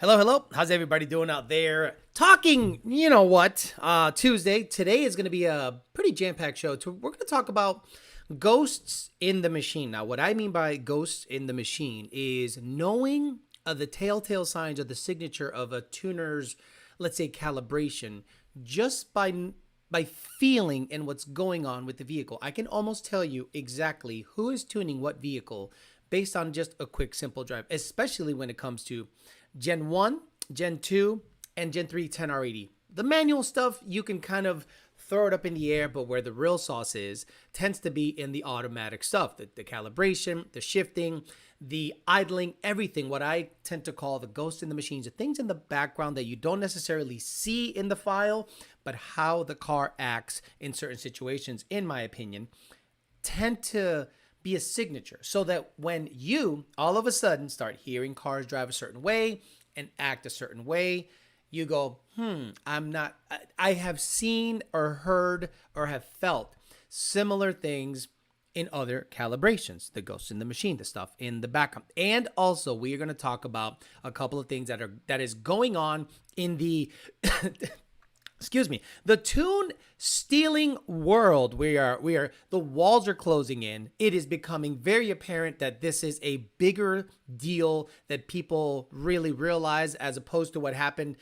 Hello, hello. How's everybody doing out there? Talking, you know what, Tuesday. Today is going to be a pretty jam-packed show. We're going to talk about ghosts in the machine. Now, what I mean by ghosts in the machine is knowing the telltale signs of the signature of a tuner's, let's say, calibration, just by feeling and what's going on with the vehicle. I can almost tell you exactly who is tuning what vehicle based on just a quick, simple drive, especially when it comes to Gen 1, Gen 2, and Gen 3 10R80. The manual stuff, you can kind of throw it up in the air, but where the real sauce is tends to be in the automatic stuff, the calibration, the shifting, the idling, everything. What I tend to call the ghost in the machines, the things in the background that you don't necessarily see in the file, but how the car acts in certain situations, in my opinion, tend to be a signature, so that when you all of a sudden start hearing cars drive a certain way and act a certain way, you go, I have seen or heard or have felt similar things in other calibrations, the ghosts in the machine, the stuff in the background. And also we are going to talk about a couple of things that is going on in the the tune stealing world. The walls are closing in. It is becoming very apparent that this is a bigger deal that people really realize, as opposed to what happened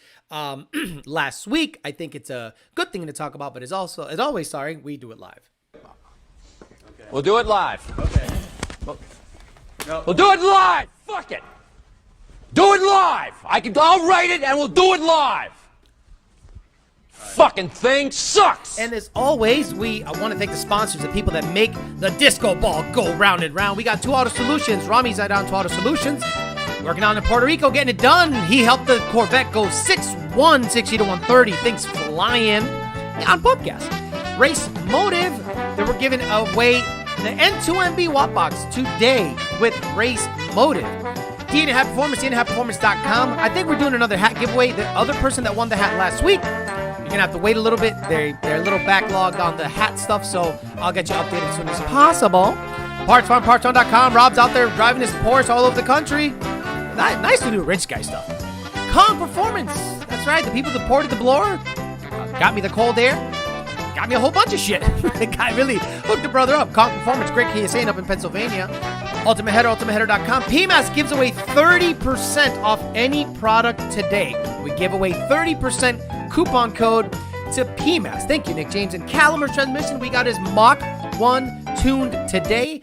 last week. I think it's a good thing to talk about, but as always, we do it live. Okay. We'll do it live. Okay. We'll do it live. Fuck it. Do it live. I'll write it and we'll do it live. Fucking thing sucks. And as always, I want to thank the sponsors, the people that make the disco ball go round and round. We got Two Auto Solutions. Rami Zaidan, Two Auto Solutions, working out in Puerto Rico, getting it done. He helped the Corvette go 6'1", 60 to 130. Things flying on podcast. Race Motive, that we're giving away the N2MB Watt Box today with Race Motive. DNA Hat Performance, DNAHatPerformance.com. I think we're doing another hat giveaway. The other person that won the hat last week, you're going to have to wait a little bit. They're a little backlogged on the hat stuff, so I'll get you updated as soon as possible. Parts Farm, PartsFarm.com. Rob's out there driving his Porsche all over the country. Nice to do rich guy stuff. Kong Performance. That's right. The people that ported the blower got me the cold air. Got me a whole bunch of shit. The guy really hooked the brother up. Kong Performance, great KSA up in Pennsylvania. Ultimate Header, UltimateHeader.com. PMAS gives away 30% off any product today. We give away 30% coupon code to PMAS. Thank you, Nick James. And Calimer Transmission, we got his Mach 1 tuned today.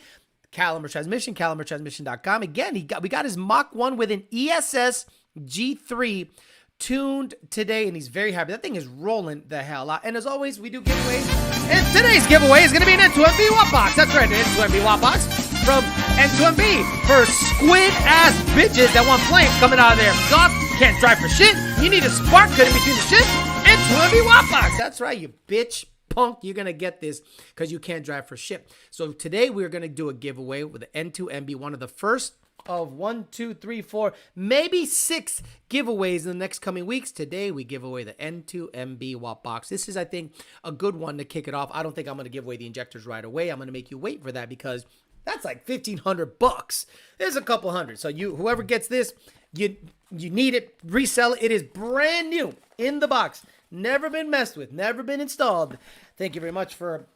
Calimer Transmission, CalimerTransmission.com. Again, we got his Mach 1 with an ESS G3 tuned today, and he's very happy. That thing is rolling the hell out. And as always, we do giveaways. And today's giveaway is going to be an N2MB Watt Box. That's right, an N2MB Watt Box from N2MB for squid-ass bitches that want flames coming out of their exhaust. Can't drive for shit. You need a spark cutting between the shit. N2MB Watt Box. That's right, you bitch. Punk, you're going to get this because you can't drive for shit. So today we're going to do a giveaway with the N2MB, one of the first of 1, 2, 3, 4, maybe 6 giveaways in the next coming weeks. Today we give away the N2MB Watt Box. This is, I think, a good one to kick it off. I don't think I'm going to give away the injectors right away. I'm going to make you wait for that because that's like $1,500. There's a couple hundred. So whoever gets this, you need it. Resell it. It is brand new in the box. Never been messed with. Never been installed. Thank you very much for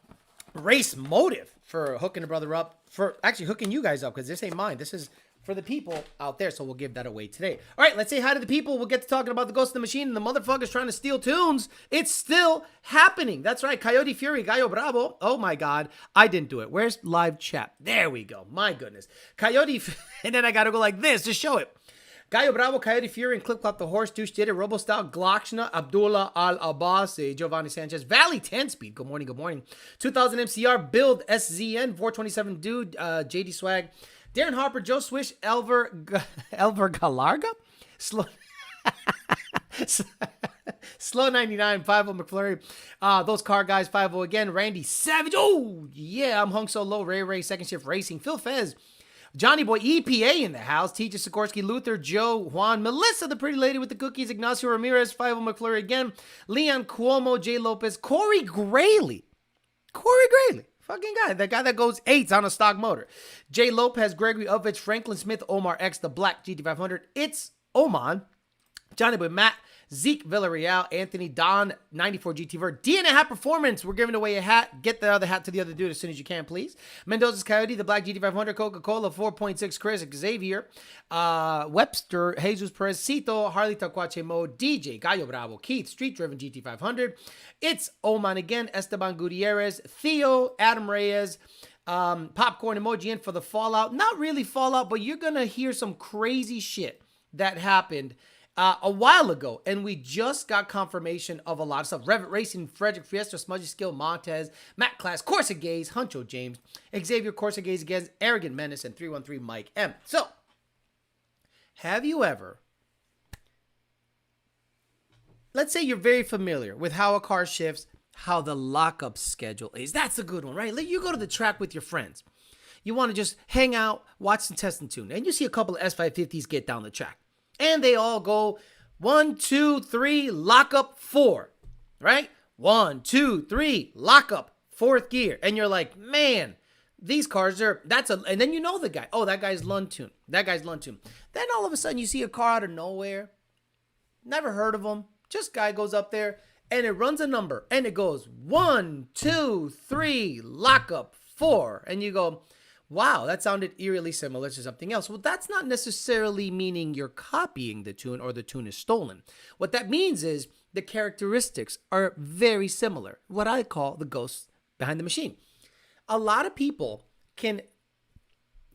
Race Motive for hooking a brother up. For actually hooking you guys up, because this ain't mine. This is for the people out there, so we'll give that away today. All right, let's say hi to the people. We'll get to talking about the Ghost in the Machine and the motherfuckers trying to steal tunes. It's still happening. That's right, Coyote Fury, Gallo Bravo. Oh my God, I didn't do it. Where's live chat? There we go. My goodness. Coyote, and then I gotta go like this to show it. Gallo Bravo, Coyote Fury, and Clip Clop the Horse, Douche Did It, Robo Style, Glockshna, Abdullah Al Abbas, Giovanni Sanchez, Valley 10 Speed. Good morning, good morning. 2000 MCR, Build SZN, 427 Dude, JD Swag, Darren Harper, Joe Swish, Elver Galarga, Slow 99, 50 McFlurry, those car guys, 50 again, Randy Savage, oh yeah, I'm hung so low, Ray, Second Shift Racing, Phil Fez, Johnny Boy, EPA in the house, TJ Sikorsky, Luther, Joe, Juan, Melissa, the pretty lady with the cookies, Ignacio Ramirez, 50 McFlurry again, Leon Cuomo, Jay Lopez, Corey Grayley, fucking guy, that guy that goes 8s on a stock motor. Jay Lopez, Gregory Ovich, Franklin Smith, Omar X, the Black GT500. It's Oman. Johnny Boy Matt, Zeke Villarreal, Anthony, Don, 94 GT Vert, D and a hat performance. We're giving away a hat. Get the other hat to the other dude as soon as you can, please. Mendoza's Coyote, the Black GT500, Coca-Cola, 4.6, Chris, Xavier, Webster, Jesus Perez, Cito, Harley Taquache Mo, DJ, Gallo Bravo, Keith, Street Driven GT500. It's Oman again, Esteban Gutierrez, Theo, Adam Reyes, popcorn emoji in for the Fallout. Not really Fallout, but you're going to hear some crazy shit that happened a while ago, and we just got confirmation of a lot of stuff. Revit Racing, Frederick Fiesta, Smudgy Skill, Montez, Matt Class, Corsa Gaze, Huncho James, Xavier Corsa Gaze against Arrogant Menace, and 313 Mike M. So, have you ever, let's say you're very familiar with how a car shifts, how the lockup schedule is. That's a good one, right? You go to the track with your friends. You want to just hang out, watch some test and tune, and you see a couple of S550s get down the track. And they all go 1, 2, 3, lock up 4, right? 1, 2, 3, lock up, 4th gear. And you're like, man, these cars are, and then you know the guy. Oh, that guy's Lund-tuned. That guy's Lund-tuned. Then all of a sudden you see a car out of nowhere. Never heard of him. Just guy goes up there and it runs a number and it goes 1, 2, 3, lock up 4. And you go, wow, that sounded eerily similar to something else. Well, that's not necessarily meaning you're copying the tune or the tune is stolen. What that means is the characteristics are very similar, what I call the ghosts behind the machine. A lot of people can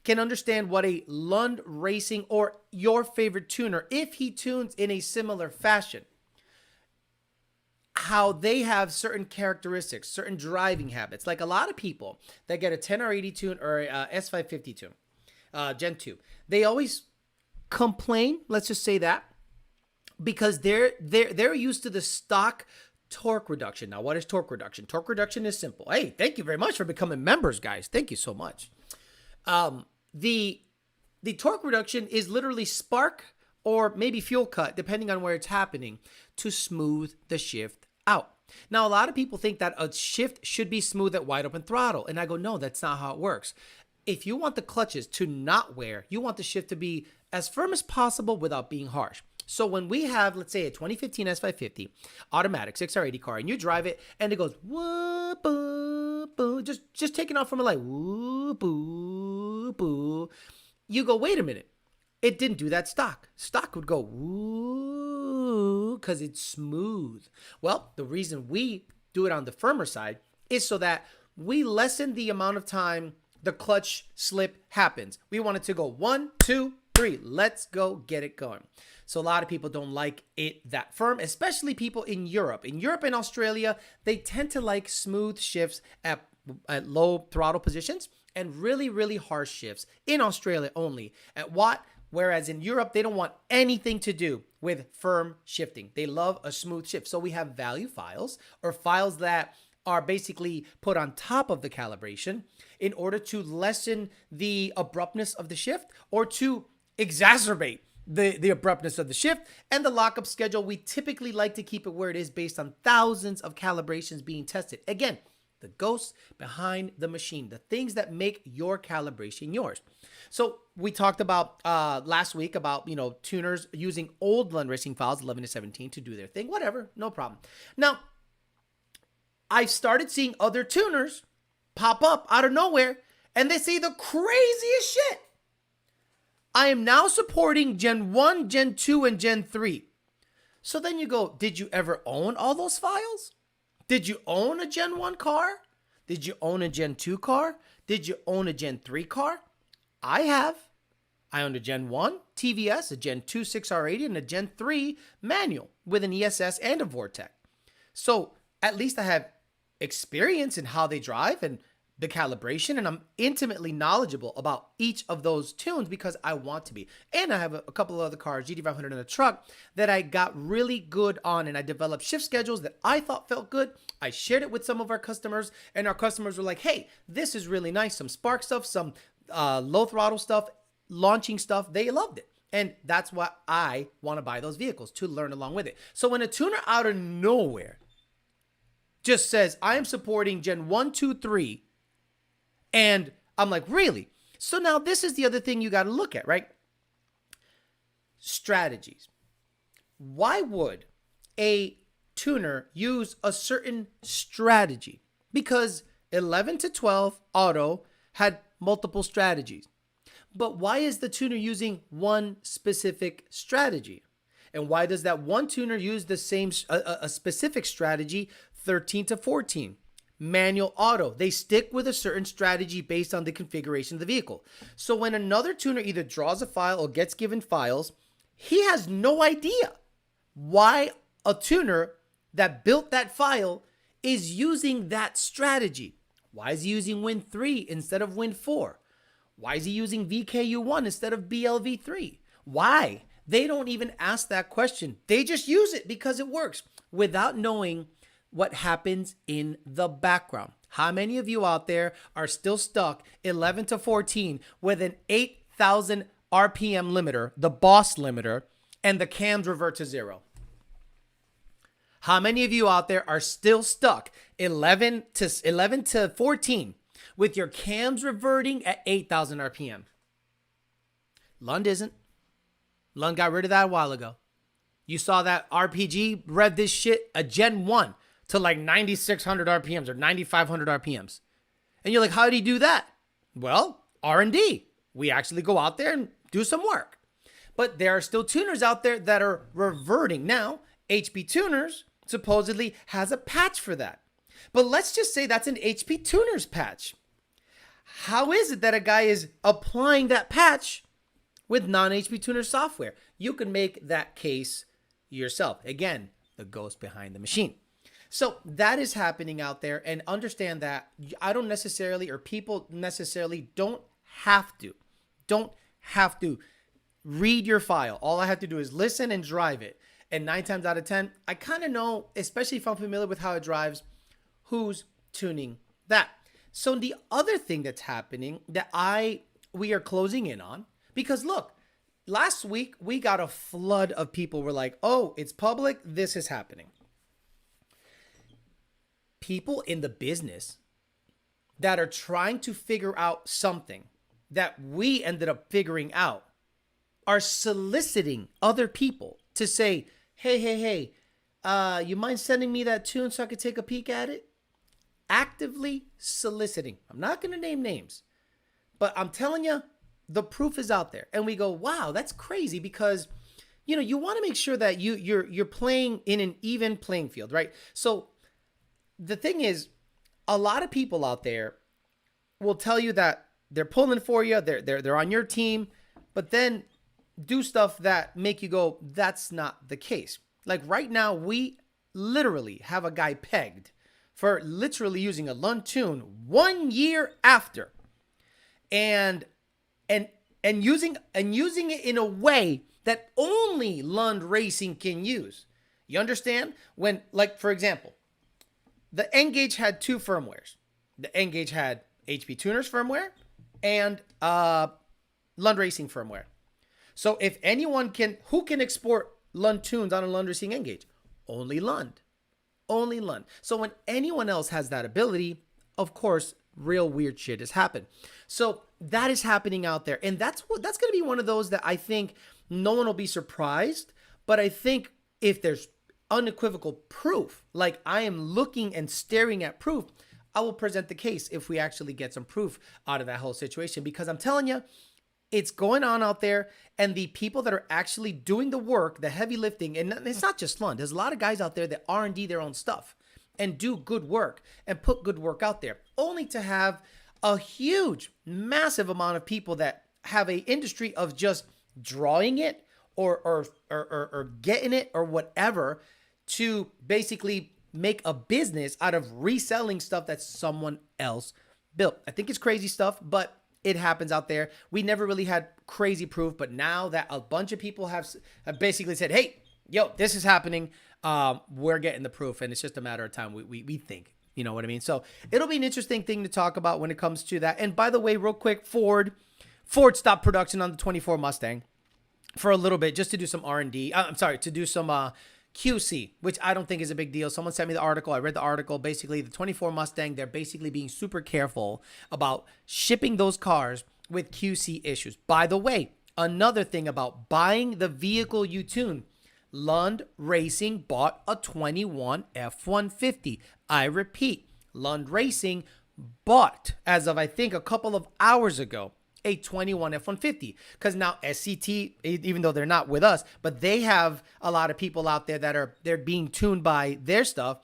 understand what a Lund Racing or your favorite tuner, if he tunes in a similar fashion, how they have certain characteristics, certain driving habits. Like a lot of people that get a 10R80 tune or a S550 tune, Gen 2, they always complain, let's just say that, because they're used to the stock torque reduction. Now, what is torque reduction? Torque reduction is simple. Hey, thank you very much for becoming members, guys. Thank you so much. The torque reduction is literally spark or maybe fuel cut, depending on where it's happening, to smooth the shift out. Now, a lot of people think that a shift should be smooth at wide open throttle. And I go, no, that's not how it works. If you want the clutches to not wear, you want the shift to be as firm as possible without being harsh. So when we have, let's say, a 2015 S550 automatic 6R80 car, and you drive it, and it goes, whoop, boo, boo, just taking off from a light, whoop, boo, boo, you go, wait a minute. It didn't do that stock. Stock would go, woo, because it's smooth. Well, the reason we do it on the firmer side is so that we lessen the amount of time the clutch slip happens. We want it to go 1, 2, 3. Let's go get it going. So a lot of people don't like it that firm, especially people in Europe. In Europe and Australia, they tend to like smooth shifts at low throttle positions and really, really harsh shifts in Australia only at watt. Whereas in Europe, they don't want anything to do with firm shifting. They love a smooth shift. So we have value files or files that are basically put on top of the calibration in order to lessen the abruptness of the shift or to exacerbate the abruptness of the shift. And the lockup schedule, we typically like to keep it where it is based on thousands of calibrations being tested. Again, the ghosts behind the machine, the things that make your calibration yours. So we talked about last week about, tuners using old Lund Racing files, 11 to 17, to do their thing. Whatever, no problem. Now, I've started seeing other tuners pop up out of nowhere, and they say the craziest shit. I am now supporting Gen 1, Gen 2, and Gen 3. So then you go, did you ever own all those files? Did you own a Gen 1 car? Did you own a Gen 2 car? Did you own a Gen 3 car? I have. I owned a Gen 1 TVS, a Gen 2 6R80, and a Gen 3 manual with an ESS and a Vortec. So at least I have experience in how they drive and the calibration, and I'm intimately knowledgeable about each of those tunes because I want to be. And I have a couple of other cars, GT500 and a truck, that I got really good on, and I developed shift schedules that I thought felt good. I shared it with some of our customers, and our customers were like, hey, this is really nice. Some spark stuff, some low throttle stuff, launching stuff. They loved it. And that's why I want to buy those vehicles, to learn along with it. So when a tuner out of nowhere just says, I am supporting Gen 1, 2, 3, and I'm like, really? So now this is the other thing you got to look at, right? Strategies. why would a tuner use a certain strategy? Because 11 to 12 auto had multiple strategies. But why is the tuner using one specific strategy? And why does that one tuner use the same a specific strategy 13 to 14? Manual auto. They stick with a certain strategy based on the configuration of the vehicle. So when another tuner either draws a file or gets given files, he has no idea why a tuner that built that file is using that strategy. Why is he using Win 3 instead of Win 4? Why is he using VKU1 instead of BLV3? Why? They don't even ask that question. They just use it because it works without knowing what happens in the background. How many of you out there are still stuck 11 to 14 with an 8,000 RPM limiter, the boss limiter, and the cams revert to 0? How many of you out there are still stuck 11 to 14 with your cams reverting at 8,000 RPM? Lund isn't. Lund got rid of that a while ago. You saw that RPG rev this shit a Gen 1 to like 9,600 RPMs or 9,500 RPMs. And you're like, how did he do that? Well, R&D. We actually go out there and do some work. But there are still tuners out there that are reverting. Now, HP Tuners supposedly has a patch for that. But let's just say that's an HP Tuners patch. How is it that a guy is applying that patch with non-HP Tuner software? You can make that case yourself. Again, the ghost behind the machine. So that is happening out there, and understand that I don't necessarily, or people necessarily don't have to read your file. All I have to do is listen and drive it. And 9 times out of 10, I kind of know, especially if I'm familiar with how it drives, who's tuning that. So the other thing that's happening that we are closing in on, because look, last week we got a flood of people were like, oh, it's public, this is happening. People in the business that are trying to figure out something that we ended up figuring out are soliciting other people to say, hey, you mind sending me that tune so I could take a peek at it? Actively soliciting. I'm not going to name names, but I'm telling you, the proof is out there. And we go, wow, that's crazy, because you want to make sure that you're playing in an even playing field, right? So the thing is, a lot of people out there will tell you that they're pulling for you, they're on your team, but then do stuff that make you go, that's not the case. Like right now, we literally have a guy pegged for literally using a Lund tune 1 year after, and using it in a way that only Lund Racing can use. You understand? When, like, for example, the N-Gage had 2 firmwares. The N-Gage had HP Tuners firmware and Lund Racing firmware. So if anyone who can export Lund tunes on a Lund Racing N-Gage? Only Lund. Only Lund. So when anyone else has that ability, of course, real weird shit has happened. So that is happening out there. And that's going to be one of those that I think no one will be surprised. But I think if there's unequivocal proof, like I am looking and staring at proof, I will present the case if we actually get some proof out of that whole situation. Because I'm telling you, it's going on out there, and the people that are actually doing the work, the heavy lifting, and it's not just Lund. There's a lot of guys out there that R&D their own stuff and do good work and put good work out there, only to have a huge, massive amount of people that have a industry of just drawing it or getting it or whatever to basically make a business out of reselling stuff that someone else built. I think it's crazy stuff, but it happens out there. We never really had crazy proof, but now that a bunch of people have basically said, hey, yo, this is happening, we're getting the proof, and it's just a matter of time, we think. You know what I mean? So it'll be an interesting thing to talk about when it comes to that. And by the way, real quick, Ford stopped production on the 24 Mustang for a little bit just to do some R&D. To do some QC, which I don't think is a big deal. Someone sent me the article. I read the article. Basically, the 24 Mustang, they're basically being super careful about shipping those cars with QC issues. By the way, another thing about buying the vehicle you tune, Lund Racing bought a 21 F-150. I repeat, Lund Racing bought, as of I think a couple of hours ago, a 21 F-150. Because now SCT, even though they're not with us, but they have a lot of people out there that they're being tuned by their stuff.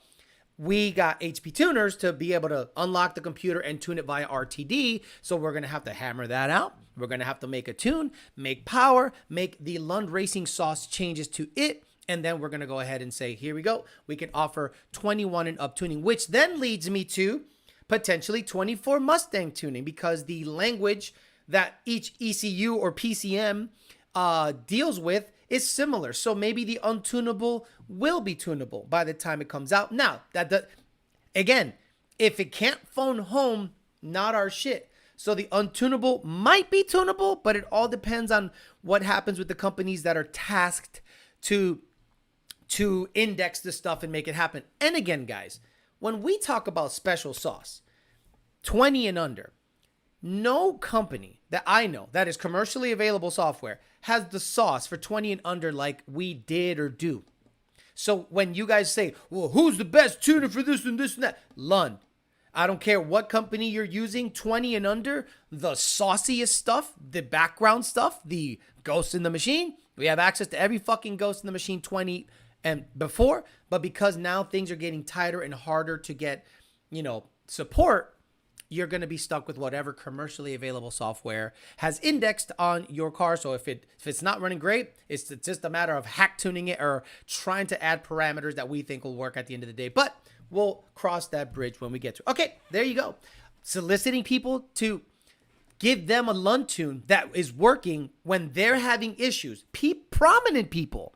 We got HP tuners to be able to unlock the computer and tune it via RTD. So we're going to have to hammer that out. We're going to have to make a tune, make power, make the Lund Racing sauce changes to it. And then we're going to go ahead and say, here we go. We can offer 21 and up tuning, which then leads me to potentially 24 Mustang tuning, because the language that each ECU or PCM deals with is similar. So maybe the untunable will be tunable by the time it comes out. Now, again, if it can't phone home, not our shit. So the untunable might be tunable, but it all depends on what happens with the companies that are tasked to index the stuff and make it happen. And again, guys, when we talk about special sauce, 20 and under, no company that I know that is commercially available software has the sauce for 20 and under like we did or do. So when you guys say, well, who's the best tuner for this and that? Lund. I don't care what company you're using, 20 and under, the sauciest stuff, the background stuff, the Ghost in the Machine. We have access to every fucking Ghost in the Machine 20 and before, but because now things are getting tighter and harder to get, support, you're going to be stuck with whatever commercially available software has indexed on your car. So if it's not running great, it's just a matter of hack tuning it or trying to add parameters that we think will work at the end of the day. But we'll cross that bridge when we get to it. Okay, there you go. Soliciting people to give them a Lund tune that is working when they're having issues. Prominent people.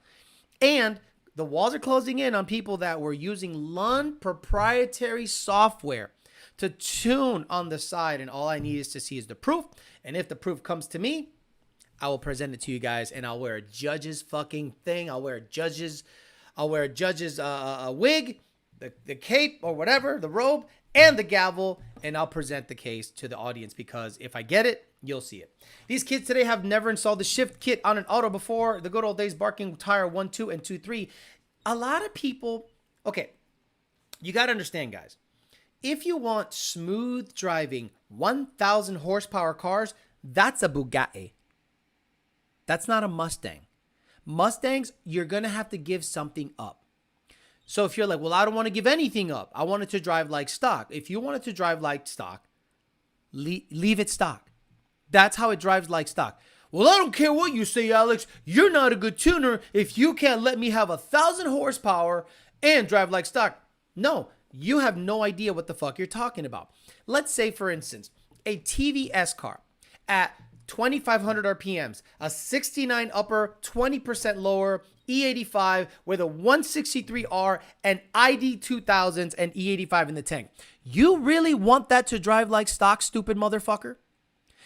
And the walls are closing in on people that were using Lund proprietary software to tune on the side, and all I need is to see is the proof. And if the proof comes to me, I will present it to you guys, and I'll wear a judge's fucking thing. I'll wear a judge's wig, the cape or whatever, the robe, and the gavel, and I'll present the case to the audience, because if I get it, you'll see it. These kids today have never installed the shift kit on an auto before. The good old days, barking tire 1, 2, and 2, 3. A lot of people, okay, you got to understand, guys. If you want smooth driving 1,000 horsepower cars, that's a Bugatti. That's not a Mustang. Mustangs, you're going to have to give something up. So if you're like, well, I don't want to give anything up. I want it to drive like stock. If you want it to drive like stock, leave it stock. That's how it drives like stock. Well, I don't care what you say, Alex. You're not a good tuner if you can't let me have 1,000 horsepower and drive like stock. No. You have no idea what the fuck you're talking about. Let's say, for instance, a TVS car at 2,500 RPMs, a 69 upper, 20% lower, E85 with a 163R and ID 2000s and E85 in the tank. You really want that to drive like stock, stupid motherfucker?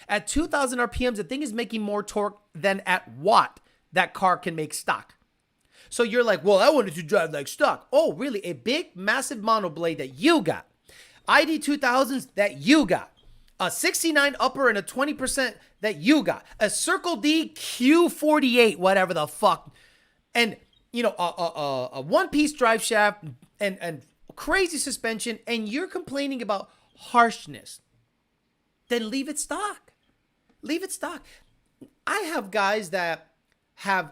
At 2,000 RPMs, the thing is making more torque than at watt that car can make stock. So you're like, well, I wanted to drive like stock. Oh, really? A big, massive monoblade that you got. ID 2000s that you got. A 69 upper and a 20% that you got. A Circle D Q48, whatever the fuck. And, a one-piece drive shaft and crazy suspension, and you're complaining about harshness. Then leave it stock. Leave it stock. I have guys that have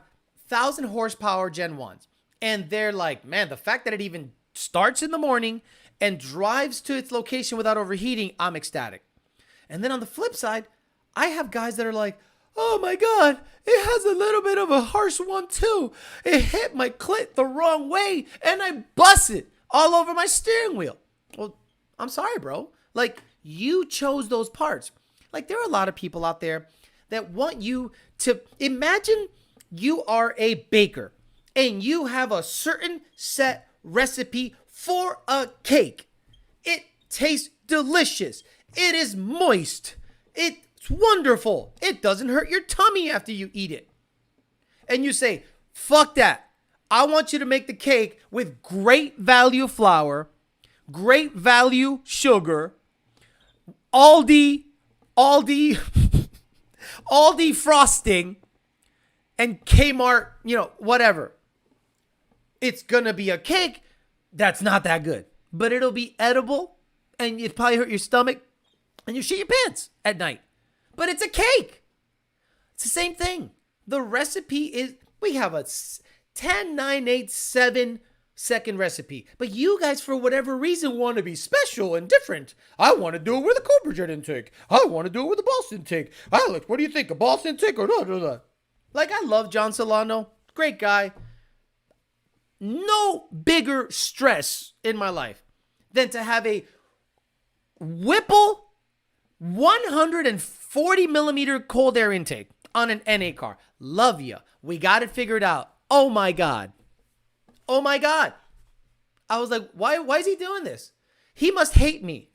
1,000 horsepower Gen 1s. And they're like, man, the fact that it even starts in the morning and drives to its location without overheating, I'm ecstatic. And then on the flip side, I have guys that are like, oh my God, it has a little bit of a harsh one too. It hit my clit the wrong way and I bust it all over my steering wheel. Well, I'm sorry, bro. Like, you chose those parts. Like, there are a lot of people out there that want you to imagine you are a baker and you have a certain set recipe for a cake. It tastes delicious. It is moist. It's wonderful. It doesn't hurt your tummy after you eat it. And you say, fuck that. I want you to make the cake with great value flour, great value sugar, Aldi frosting, and Kmart, whatever. it's going to be a cake that's not that good. But it'll be edible, and it'd probably hurt your stomach, and you shit your pants at night. But it's a cake. It's the same thing. The recipe is, we have a 10, 9, 8, 7 second recipe. But you guys, for whatever reason, want to be special and different. I want to do it with a Cobra Jet intake. I want to do it with a Boston intake. Alex, what do you think? A Boston intake or no? Like, I love John Solano. Great guy. No bigger stress in my life than to have a Whipple 140 millimeter cold air intake on an NA car. Love ya. We got it figured out. Oh my God. Oh my God. I was like, why is he doing this? He must hate me.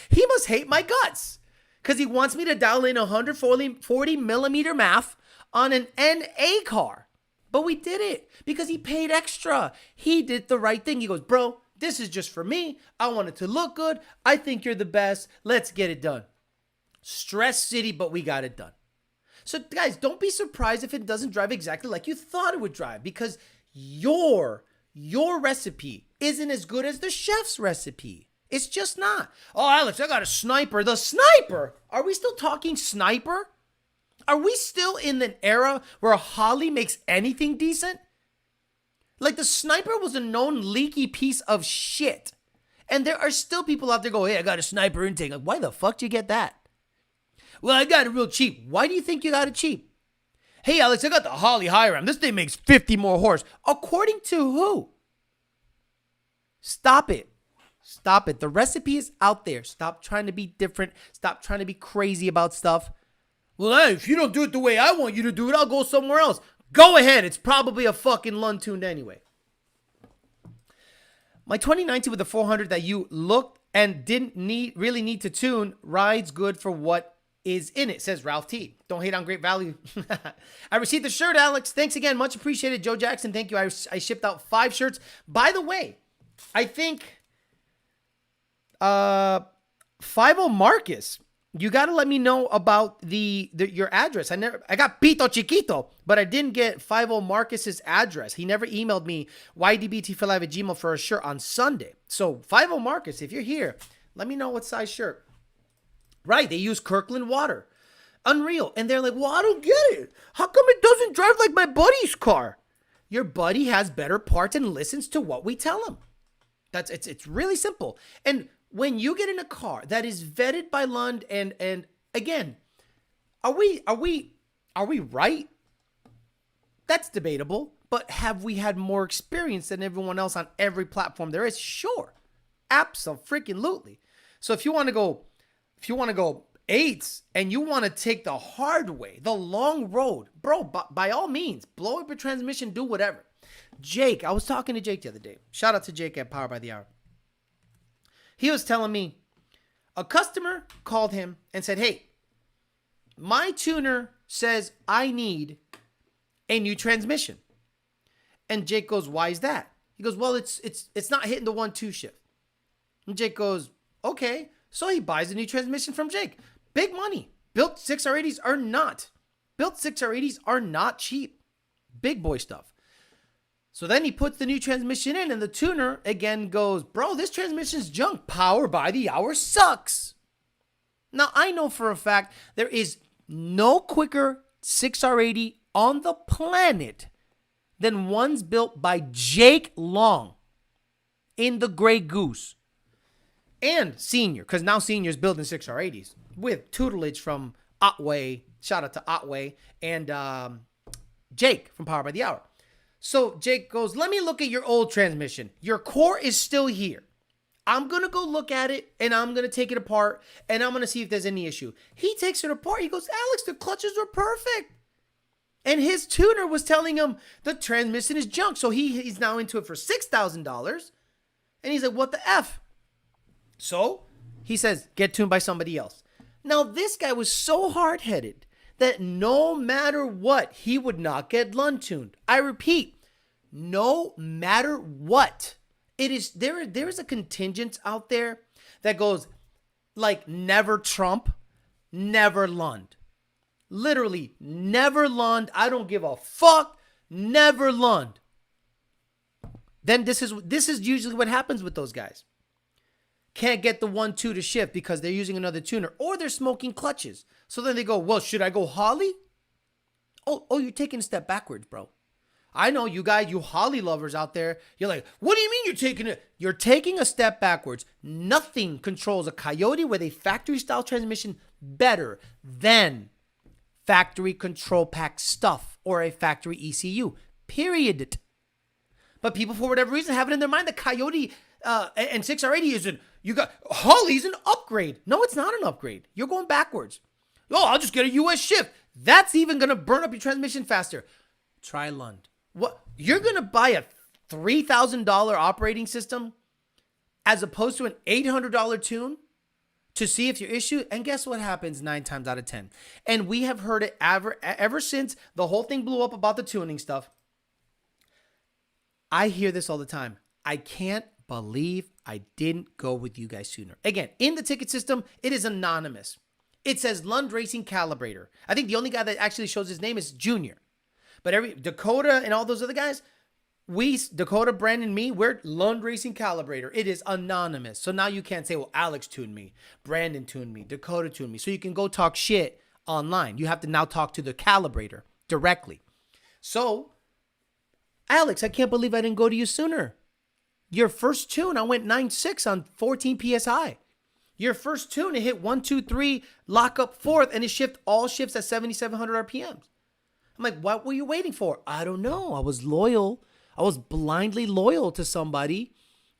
He must hate my guts. Because he wants me to dial in 140 millimeter MAF on an NA car. But we did it because he paid extra. He did the right thing. He goes, bro, this is just for me. I want it to look good. I think you're the best. Let's get it done. Stress city, but we got it done. So guys, don't be surprised if it doesn't drive exactly like you thought it would drive, because your recipe isn't as good as the chef's recipe. It's just not. Oh, Alex, I got a sniper. The sniper? Are we still talking sniper? Are we still in an era where Holly makes anything decent? Like, the sniper was a known leaky piece of shit. And there are still people out there going, hey, I got a sniper intake. Like, why the fuck did you get that? Well, I got it real cheap. Why do you think you got it cheap? Hey, Alex, I got the Holly Hiram. This thing makes 50 more horse. According to who? Stop it. Stop it. The recipe is out there. Stop trying to be different. Stop trying to be crazy about stuff. Well, hey, if you don't do it the way I want you to do it, I'll go somewhere else. Go ahead. It's probably a fucking Lund tuned anyway. My 2019 with the 400 that you looked and didn't really need to tune rides good for what is in it, says Ralph T. Don't hate on great value. I received the shirt, Alex. Thanks again. Much appreciated. Joe Jackson, thank you. I shipped out 5 shirts. By the way, I think 50 Marcus, you got to let me know about your address. I got Pito Chiquito, but I didn't get 50 Marcus's address. He never emailed me ydbt4live@gmail for a shirt on Sunday. So 50 Marcus, if you're here, let me know what size shirt. Right, they use Kirkland water. Unreal. And they're like, well, I don't get it. How come it doesn't drive like my buddy's car? Your buddy has better parts and listens to what we tell him. It's really simple. And when you get in a car that is vetted by Lund, and again, are we right? That's debatable. But have we had more experience than everyone else on every platform there is? Sure. Absolutely. So if you want to go 8s and you want to take the hard way, the long road, bro, by all means, blow up your transmission, do whatever. Jake, I was talking to Jake the other day. Shout out to Jake at Power by the Hour. He was telling me a customer called him and said, hey, my tuner says I need a new transmission. And Jake goes, why is that? He goes, well, it's not hitting the 1-2 shift. And Jake goes, okay. So he buys a new transmission from Jake. Big money. Built 6R80s are not. Built 6R80s are not cheap. Big boy stuff. So then he puts the new transmission in, and the tuner again goes, bro, this transmission's junk. Power by the Hour sucks. Now, I know for a fact there is no quicker 6R80 on the planet than ones built by Jake Long in the Grey Goose. And Senior, because now Senior's building 6R80s with tutelage from Otway. Shout out to Otway and Jake from Power by the Hour. So Jake goes, let me look at your old transmission. Your core is still here. I'm going to go look at it, and I'm going to take it apart, and I'm going to see if there's any issue. He takes it apart. He goes, Alex, the clutches were perfect. And his tuner was telling him the transmission is junk. So he's now into it for $6,000. And he's like, what the F? So he says, get tuned by somebody else. Now, this guy was so hard-headed that no matter what, he would not get Lund tuned. I repeat, no matter what. It is there is a contingent out there that goes like never Trump, never Lund. Literally, never Lund. I don't give a fuck. Never Lund. then this is usually what happens with those guys. Can't get the 1-2 to shift because they're using another tuner or they're smoking clutches. So then they go, well, should I go Holly? Oh, you're taking a step backwards, bro. I know you guys, you Holly lovers out there. You're like, what do you mean you're taking it? You're taking a step backwards. Nothing controls a Coyote with a factory style transmission better than factory control pack stuff or a factory ECU. Period. But people, for whatever reason, have it in their mind that Coyote and 6R80 Holly's an upgrade. No, it's not an upgrade. You're going backwards. Oh, I'll just get a US shift. That's even going to burn up your transmission faster. Try Lund. What? You're going to buy a $3,000 operating system as opposed to an $800 tune to see if your issue, and guess what happens 9 times out of 10? And we have heard it ever since the whole thing blew up about the tuning stuff. I hear this all the time. I can't believe I didn't go with you guys sooner. Again, in the ticket system, it is anonymous. It says Lund Racing Calibrator. I think the only guy that actually shows his name is Junior. But Dakota and all those other guys, Dakota, Brandon, me, we're Lund Racing Calibrator. It is anonymous. So now you can't say, well, Alex tuned me, Brandon tuned me, Dakota tuned me. So you can go talk shit online. You have to now talk to the calibrator directly. So, Alex, I can't believe I didn't go to you sooner. Your first tune, I went 9.6 on 14 PSI. Your first tune, it hit 1, 2, 3, lock up fourth, and it all shifts at 7,700 RPMs. I'm like, what were you waiting for? I don't know. I was loyal. I was blindly loyal to somebody.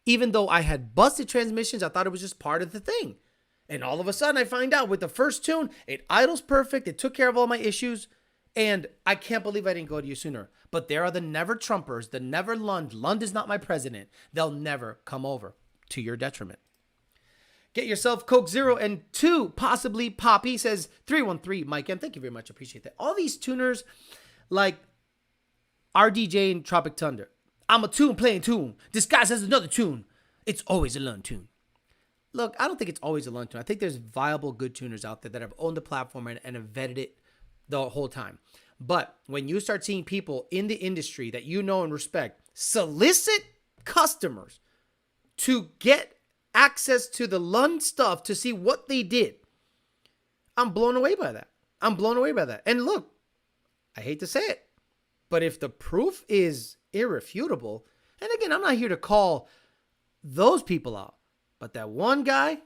Even though I had busted transmissions, I thought it was just part of the thing. And all of a sudden, I find out with the first tune, it idles perfect. It took care of all my issues. And I can't believe I didn't go to you sooner. But there are the never Trumpers, the never Lund. Lund is not my president. They'll never come over to your detriment. Get yourself Coke 0 and 2, possibly Poppy, says 313 Mike M. Thank you very much. Appreciate that. All these tuners like RDJ and Tropic Thunder. I'm a tune playing tune. This guy says another tune. It's always a Lund tune. Look, I don't think it's always a Lund tune. I think there's viable good tuners out there that have owned the platform and have vetted it the whole time. But when you start seeing people in the industry that you know and respect solicit customers to get access to the Lund stuff to see what they did, I'm blown away by that. And look, I hate to say it, but if the proof is irrefutable, and again, I'm not here to call those people out, but that one guy,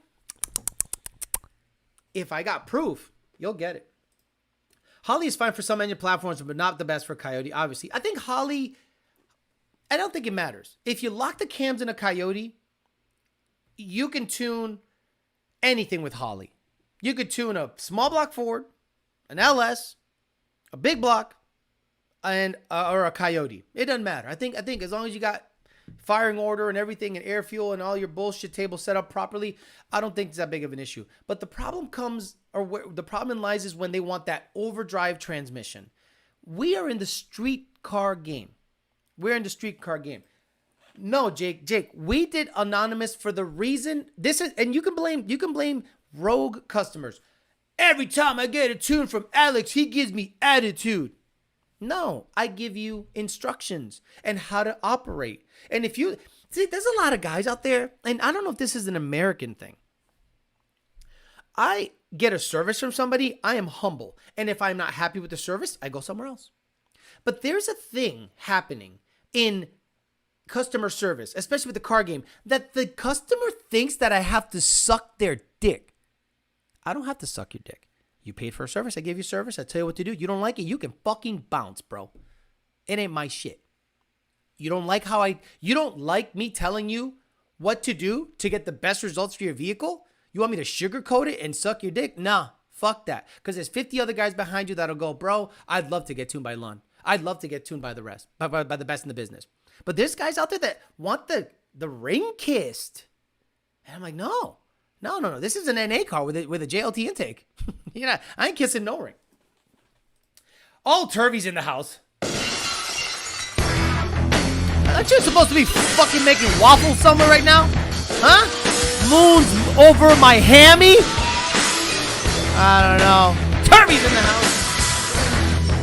if I got proof, you'll get it. Holly is fine for some engine platforms, but not the best for Coyote, obviously. I think Holly, I don't think it matters. If you lock the cams in a Coyote, you can tune anything with Holly. You could tune a small block Ford, an LS, a big block, and or a Coyote. It doesn't matter. I think as long as you got firing order and everything and air fuel and all your bullshit table set up properly, I don't think it's that big of an issue. But the problem comes, or where the problem lies, is when they want that overdrive transmission. We are in the street car game. No, Jake, we did anonymous for the reason this is, and you can blame rogue customers. Every time I get a tune from Alex, he gives me attitude. No, I give you instructions and how to operate. And if you see, there's a lot of guys out there, and I don't know if this is an American thing. I get a service from somebody, I am humble. And if I'm not happy with the service, I go somewhere else. But there's a thing happening in customer service, especially with the car game, that the customer thinks that I have to suck their dick. I don't have to suck your dick. You paid for a service. I gave you service. I tell you what to do. You don't like it. You can fucking bounce, bro. It ain't my shit. You don't like me telling you what to do to get the best results for your vehicle? You want me to sugarcoat it and suck your dick? Nah, fuck that. Because there's 50 other guys behind you that'll go, bro, I'd love to get tuned by Lund. I'd love to get tuned by the rest, by the best in the business. But there's guys out there that want the ring kissed. And I'm like, no. This is an NA car with a JLT intake. I ain't kissing no ring. All Turvey's in the house. Aren't you supposed to be fucking making waffles somewhere right now? Huh? Moon's over my hammy? I don't know. Turvey's in the house.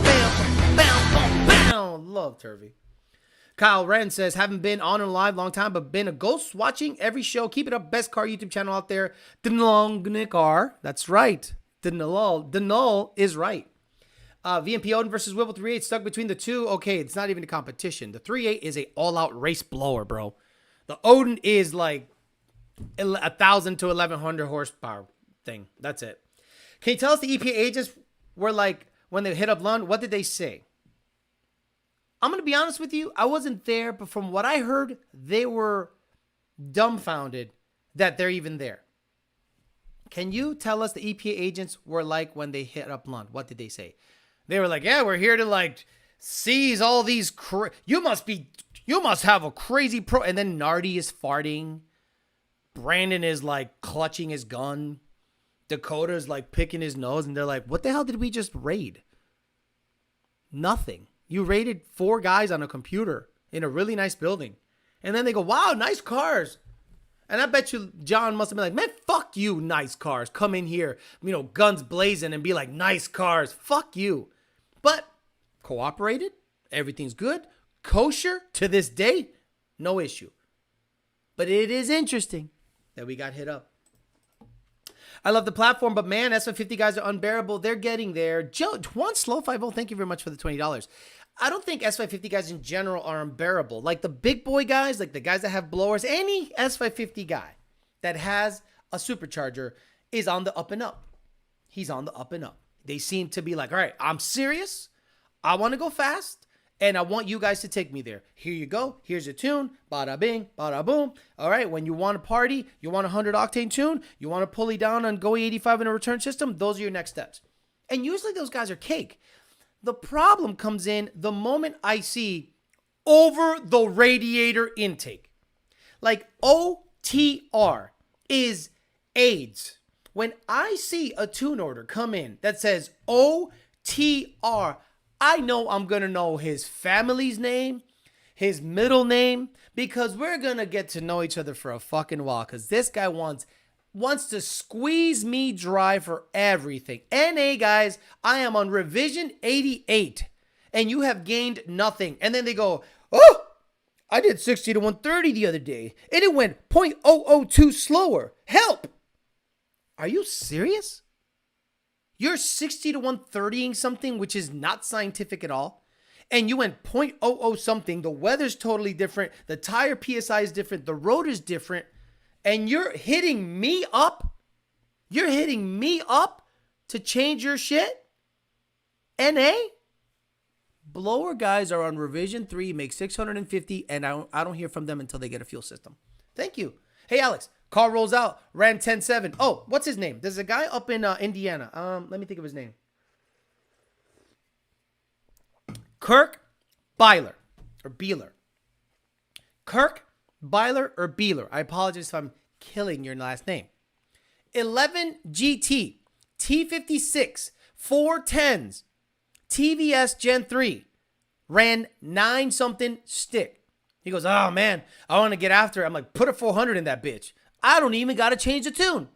Bam, bam, bam, bam. Love Turvey. Kyle Wren says, haven't been on and live long time, but been a ghost watching every show. Keep it up. Best car YouTube channel out there. Denlongnikar. That's right. Denol is right. VMP Odin versus Whipple 3.8 stuck between the two. Okay, it's not even a competition. The 3.8 is a all-out race blower, bro. The Odin is like 1,000 to 1,100 horsepower thing. That's it. Can you tell us the EPA agents were like, when they hit up Lund, what did they say? I'm going to be honest with you. I wasn't there, but from what I heard, they were dumbfounded that they're even there. Can you tell us the EPA agents were like when they hit up Lund? What did they say? They were like, yeah, we're here to like seize all these. You must have a crazy pro. And then Nardi is farting. Brandon is like clutching his gun. Dakota's like picking his nose. And they're like, what the hell did we just raid? Nothing. You raided 4 guys on a computer in a really nice building. And then they go, wow, nice cars. And I bet you John must have been like, man, fuck you, nice cars. Come in here, guns blazing and be like, nice cars. Fuck you. But cooperated. Everything's good. Kosher to this day. No issue. But it is interesting that we got hit up. I love the platform, but man, S550 guys are unbearable. They're getting there. Joe, Juan Slow 50, thank you very much for the $20. I don't think S550 guys in general are unbearable. Like the big boy guys, like the guys that have blowers, any S550 guy that has a supercharger is on the up and up. He's on the up and up. They seem to be like, all right, I'm serious. I want to go fast, and I want you guys to take me there. Here you go. Here's a tune. Bada bing, bada boom. All right, when you want to party, you want a 100-octane tune, you want to pulley down on Go 85 in a return system, those are your next steps. And usually those guys are cake. The problem comes in the moment I see over the radiator intake. Like OTR is AIDS. When I see a tune order come in that says OTR, I know I'm going to know his family's name, his middle name, because we're going to get to know each other for a fucking while, because this guy wants to squeeze me dry for everything. NA, guys, I am on revision 88, and you have gained nothing. And then they go, oh, I did 60 to 130 the other day, and it went 0.002 slower. Help! Are you serious? You're 60 to 130ing something which is not scientific at all, and you went 0.00 something. The weather's totally different. The tire PSI is different. The road is different. And you're hitting me up? You're hitting me up to change your shit? NA? Blower guys are on revision 3, make 650, and I don't hear from them until they get a fuel system. Thank you. Hey, Alex, car rolls out, ran 10.7. Oh, what's his name? There's a guy up in Indiana. Let me think of his name. Kirk Byler or Beeler. Kirk Byler or Beeler. I apologize if I'm killing your last name. 11 GT, T56, 410s, TVS Gen 3, ran 9 something stick. He goes, oh man, I want to get after it. I'm like, put a 400 in that bitch. I don't even got to change the tune.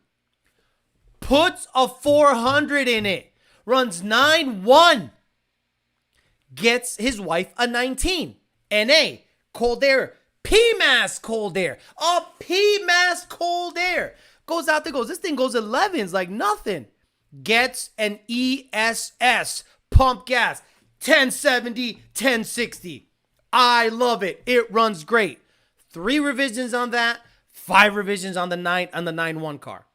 Puts a 400 in it. Runs 9.1. Gets his wife a 19. NA, cold air. PMAS cold air. A PMAS cold air. Goes out there, goes, this thing goes 11s like nothing. Gets an ESS. Pump gas. 1070, 1060. I love it. It runs great. 3 revisions on that. 5 revisions on the 9.1 car.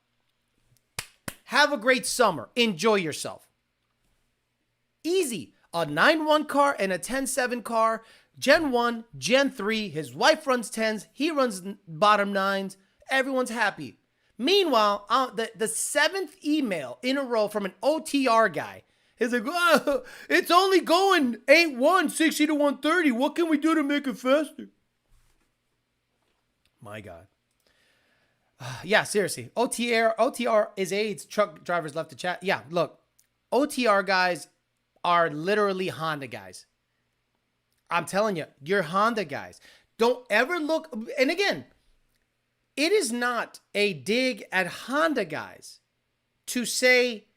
Have a great summer. Enjoy yourself. Easy. A 9.1 car and a 10.7 car. Gen 1, Gen 3. His wife runs 10s. He runs bottom 9s. Everyone's happy. Meanwhile, the 7th email in a row from an OTR guy is like, oh, it's only going 8.1, 60 to 130. What can we do to make it faster? My God. Yeah, seriously. OTR is AIDS. Truck drivers left the chat. Yeah, look. OTR guys are literally Honda guys. I'm telling you, you're Honda guys. Don't ever look. And again, it is not a dig at Honda guys to say,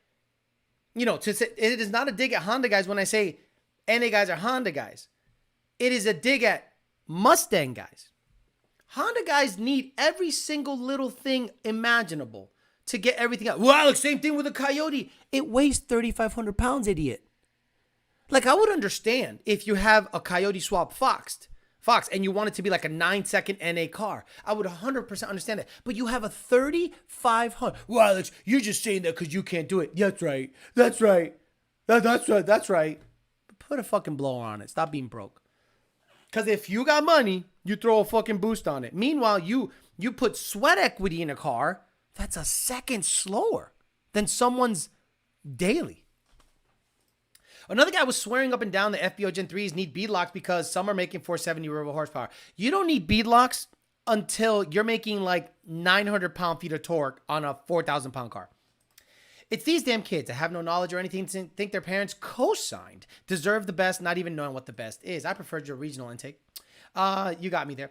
it is not a dig at Honda guys when I say NA guys are Honda guys. It is a dig at Mustang guys. Honda guys need every single little thing imaginable to get everything out. Well, Alex, same thing with a Coyote. It weighs 3,500 pounds, idiot. Like, I would understand if you have a Coyote swap Fox, and you want it to be like a 9-second NA car. I would 100% understand that. But you have a 3,500. Well, Alex, you're just saying that because you can't do it. That's right. That's right. That's right. Put a fucking blower on it. Stop being broke. Because if you got money, you throw a fucking boost on it. Meanwhile, you put sweat equity in a car that's a second slower than someone's daily. Another guy was swearing up and down the FBO Gen 3s need beadlocks because some are making 470 real horsepower. You don't need beadlocks until you're making like 900 pound-feet of torque on a 4,000 pound car. It's these damn kids that have no knowledge or anything to think their parents co-signed deserve the best, not even knowing what the best is. I preferred your regional intake. You got me there.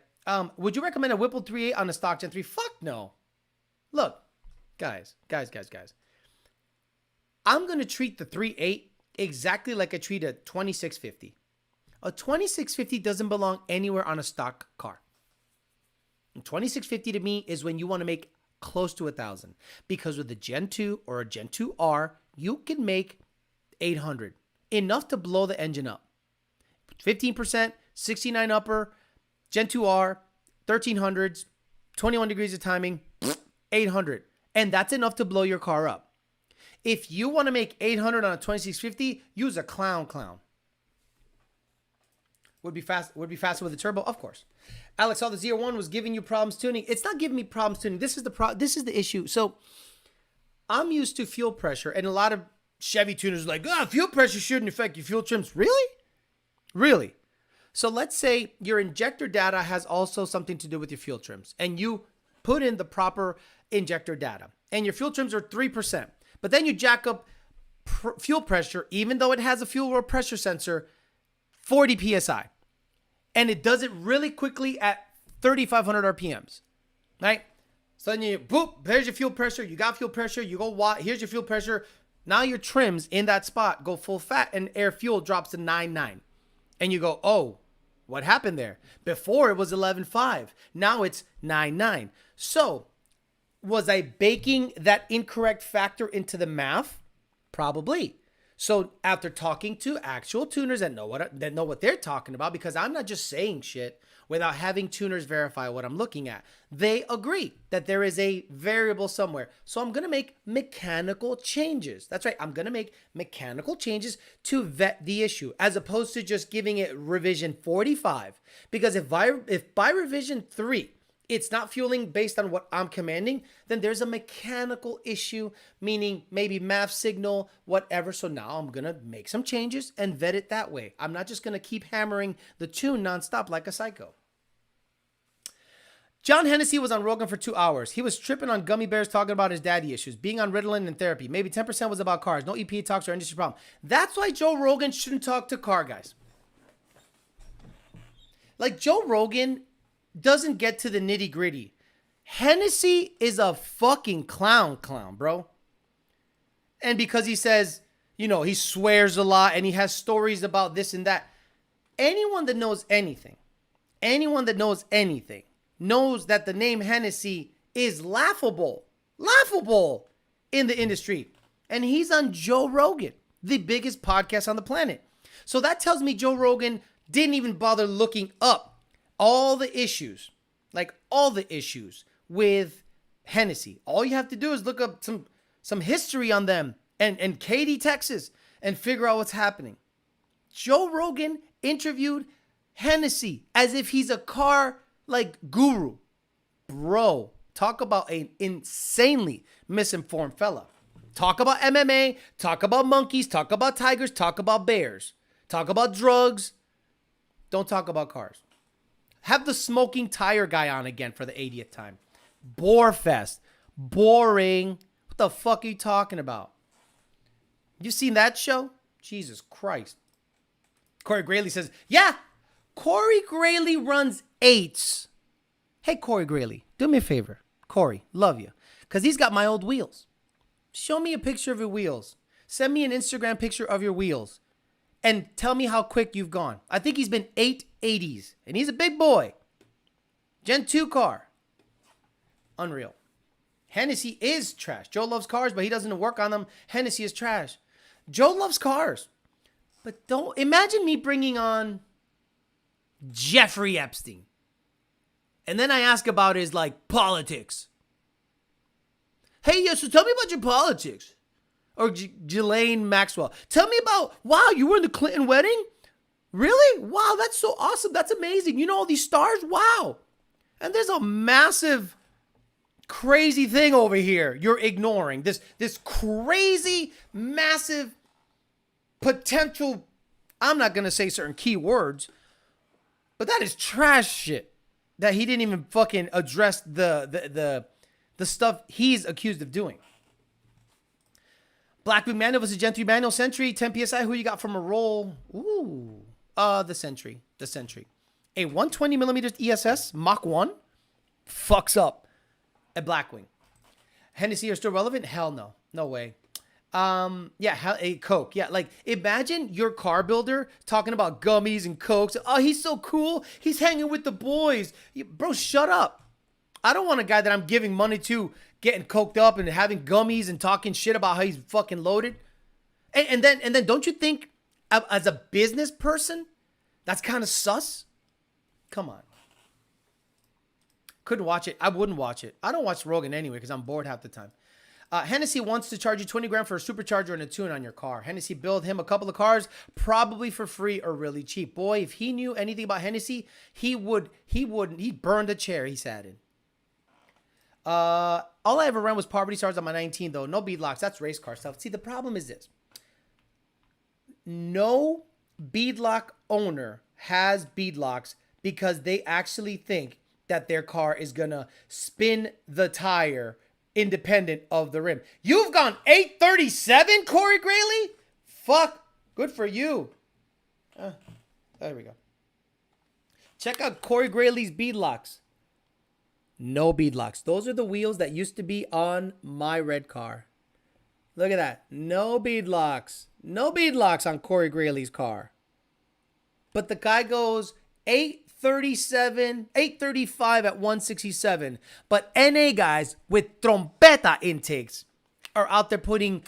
Would you recommend a Whipple 3.8 on a stock Gen 3? Fuck no. Look, guys. I'm going to treat the 3.8 exactly like I treat a 2650. A 2650 doesn't belong anywhere on a stock car. And 2650 to me is when you want to make close to 1,000. Because with a Gen 2 or a Gen 2R, you can make 800. Enough to blow the engine up. 15%, 69 upper, Gen 2R, 1300s, 21 degrees of timing, 800. And that's enough to blow your car up. If you want to make 800 on a 2650, use a clown. Would be faster with a turbo, of course. Alex, all the Z01 was giving you problems tuning. It's not giving me problems tuning. This is the issue. So I'm used to fuel pressure, and a lot of Chevy tuners are like, fuel pressure shouldn't affect your fuel trims. Really? So let's say your injector data has also something to do with your fuel trims, and you put in the proper injector data, and your fuel trims are 3%. But then you jack up fuel pressure, even though it has a fuel pressure sensor, 40 PSI. And it does it really quickly at 3,500 RPMs, right? So then you, boop, there's your fuel pressure. You got fuel pressure. You go, here's your fuel pressure. Now your trims in that spot go full fat and air fuel drops to 9.9. And you go, oh, what happened there? Before it was 11.5. Now it's 9.9. So was I baking that incorrect factor into the math? Probably. So after talking to actual tuners that know what they're talking about, because I'm not just saying shit without having tuners verify what I'm looking at, they agree that there is a variable somewhere. So I'm going to make mechanical changes. That's right. I'm going to make mechanical changes to vet the issue as opposed to just giving it revision 45. Because if by revision 3, it's not fueling based on what I'm commanding, then there's a mechanical issue, meaning maybe math signal, whatever. So now I'm going to make some changes and vet it that way. I'm not just going to keep hammering the tune nonstop like a psycho. John Hennessy was on Rogan for 2 hours. He was tripping on gummy bears talking about his daddy issues, being on Ritalin and therapy. Maybe 10% was about cars. No EPA talks or industry problem. That's why Joe Rogan shouldn't talk to car guys. Like Joe Rogan doesn't get to the nitty gritty. Hennessy is a fucking clown, bro. And because he says, he swears a lot and he has stories about this and that. Anyone that knows anything knows that the name Hennessy is laughable in the industry. And he's on Joe Rogan, the biggest podcast on the planet. So that tells me Joe Rogan didn't even bother looking up all the issues with Hennessy. All you have to do is look up some history on them and Katy, Texas, and figure out what's happening. Joe Rogan interviewed Hennessy as if he's a car guru. Bro, talk about an insanely misinformed fella. Talk about MMA, talk about monkeys, talk about tigers, talk about bears, talk about drugs. Don't talk about cars. Have the smoking tire guy on again for the 80th time. Borefest. Boring. What the fuck are you talking about? You seen that show? Jesus Christ. Corey Grayley says, yeah, Corey Grayley runs 8s. Hey, Corey Grayley, do me a favor. Corey, love you. Because he's got my old wheels. Show me a picture of your wheels. Send me an Instagram picture of your wheels. and tell me how quick you've gone. I think he's been 880s, and he's a big boy. Gen 2 car. Unreal. Hennessy is trash. Joe loves cars, but he doesn't work on them. Hennessy is trash. Joe loves cars. But don't imagine me bringing on Jeffrey Epstein. And then I ask about his politics. Hey, yeah, so tell me about your politics. Or Ghislaine Maxwell. Tell me about, wow, you were in the Clinton wedding? Really? Wow, that's so awesome. That's amazing. You know all these stars? Wow. And there's a massive, crazy thing over here you're ignoring. This crazy, massive, potential, I'm not going to say certain key words, but that is trash shit. That he didn't even fucking address the stuff he's accused of doing. Blackwood Manual versus Gen 3 Manual Sentry, 10 PSI. Who you got from a roll? Ooh. The Sentry. The Sentry. A 120 millimeters ESS, Mach 1, fucks up a Blackwing. Hennessy are still relevant? Hell no. No way. A Coke. Yeah, imagine your car builder talking about gummies and Cokes. Oh, he's so cool. He's hanging with the boys. Bro, shut up. I don't want a guy that I'm giving money to getting coked up and having gummies and talking shit about how he's fucking loaded. And then don't you think as a business person, that's kind of sus? Come on. Couldn't watch it. I wouldn't watch it. I don't watch Rogan anyway because I'm bored half the time. Hennessy wants to charge you 20 grand for a supercharger and a tune on your car. Hennessy build him a couple of cars, probably for free or really cheap. Boy, if he knew anything about Hennessy, he'd burn the chair he sat in. All I ever ran was Poverty Stars on my 19, though. No beadlocks. That's race car stuff. See, the problem is this. No beadlock owner has beadlocks because they actually think that their car is going to spin the tire independent of the rim. You've gone 837, Corey Grayley? Fuck. Good for you. There we go. Check out Corey Grayley's beadlocks. No beadlocks. Those are the wheels that used to be on my red car. Look at that. No beadlocks. No beadlocks on Corey Grayley's car. But the guy goes 837, 835 at 167. But NA guys with trompeta intakes are out there putting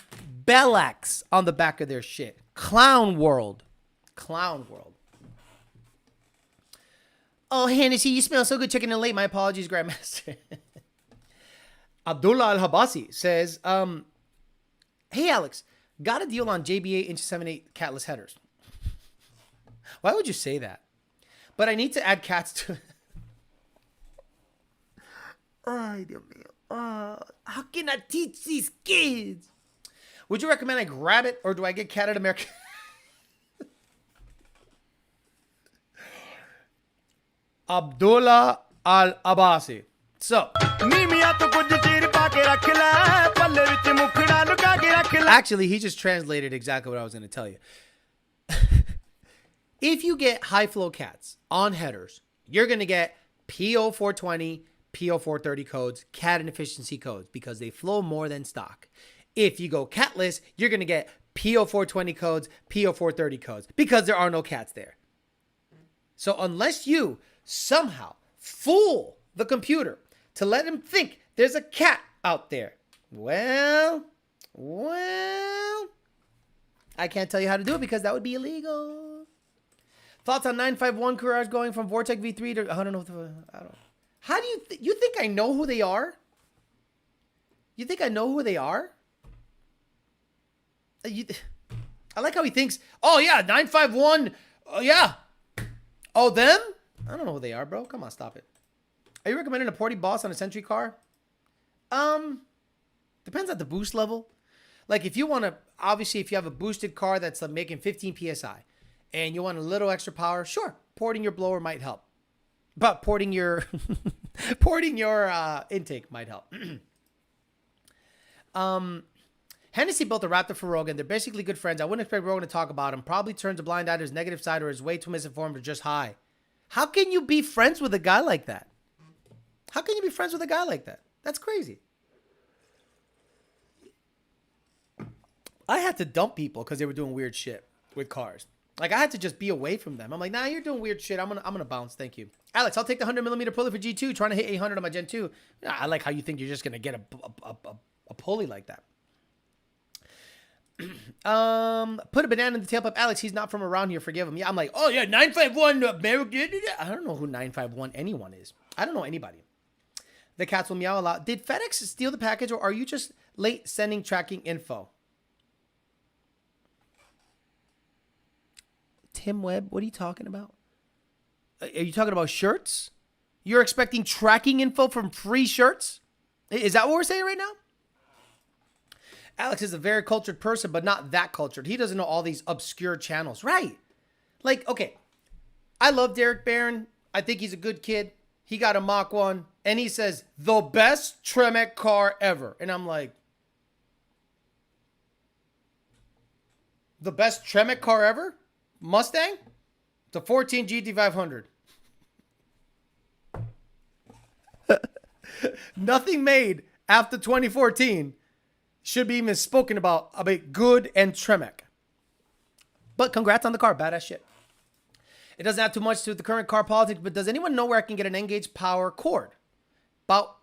Bellax on the back of their shit. Clown world. Clown world. Oh, Hennessy, you smell so good checking in late. My apologies, Grandmaster. Abdullah Al-Habasi says, hey, Alex, got a deal on JBA inch 7.8 catless headers. Why would you say that? But I need to add cats to it. Ay, Dios mío. How can I teach these kids? Would you recommend I grab it or do I get Cat at America? Abdullah Al-Abasi. So, actually, he just translated exactly what I was going to tell you. If you get high flow cats on headers, you're going to get PO420, PO430 codes, cat inefficiency codes because they flow more than stock. If you go catless, you're going to get PO420 codes, PO430 codes because there are no cats there. So unless you somehow fool the computer to let him think there's a cat out there, well, I can't tell you how to do it because that would be illegal. Thoughts on 951 Courage going from Vortec V3 to, I don't know. I don't. How do you think I know who they are? You think I know who they are? I like how he thinks, oh yeah, 951, oh yeah. Oh, them? I don't know who they are, bro. Come on, stop it. Are you recommending a Porty Boss on a Sentry car? Depends on the boost level. Like if you want to, obviously if you have a boosted car that's making 15 PSI and you want a little extra power, sure, porting your blower might help. But porting your intake might help. Hennessy built a Raptor for Rogan. They're basically good friends. I wouldn't expect Rogan to talk about him. Probably turns a blind eye to his negative side or is way too misinformed or just high. How can you be friends with a guy like that? How can you be friends with a guy like that? That's crazy. I had to dump people because they were doing weird shit with cars. Like, I had to just be away from them. I'm like, nah, you're doing weird shit. I'm gonna bounce. Thank you. Alex, I'll take the 100mm pulley for G2, trying to hit 800 on my Gen 2. I like how you think you're just gonna get a pulley like that. Put a banana in the tailpipe. Alex, he's not from around here. Forgive him. Yeah, I'm like, oh yeah, 951 American. I don't know who 951 anyone is. I don't know anybody. The cats will meow a lot. Did FedEx steal the package, or are you just late sending tracking info? Tim Webb, what are you talking about? Are you talking about shirts? You're expecting tracking info from free shirts? Is that what we're saying right now? Alex is a very cultured person, but not that cultured. He doesn't know all these obscure channels. Right. Like, okay, I love Derek Barron. I think he's a good kid. He got a Mach 1, and he says, the best Tremec car ever. And I'm like, the best Tremec car ever? Mustang? The 14 GT500. Nothing made after 2014 should be even spoken about good and Tremec. But congrats on the car. Badass shit. It doesn't have too much to do with the current car politics, but does anyone know where I can get an N-Gage power cord? Bought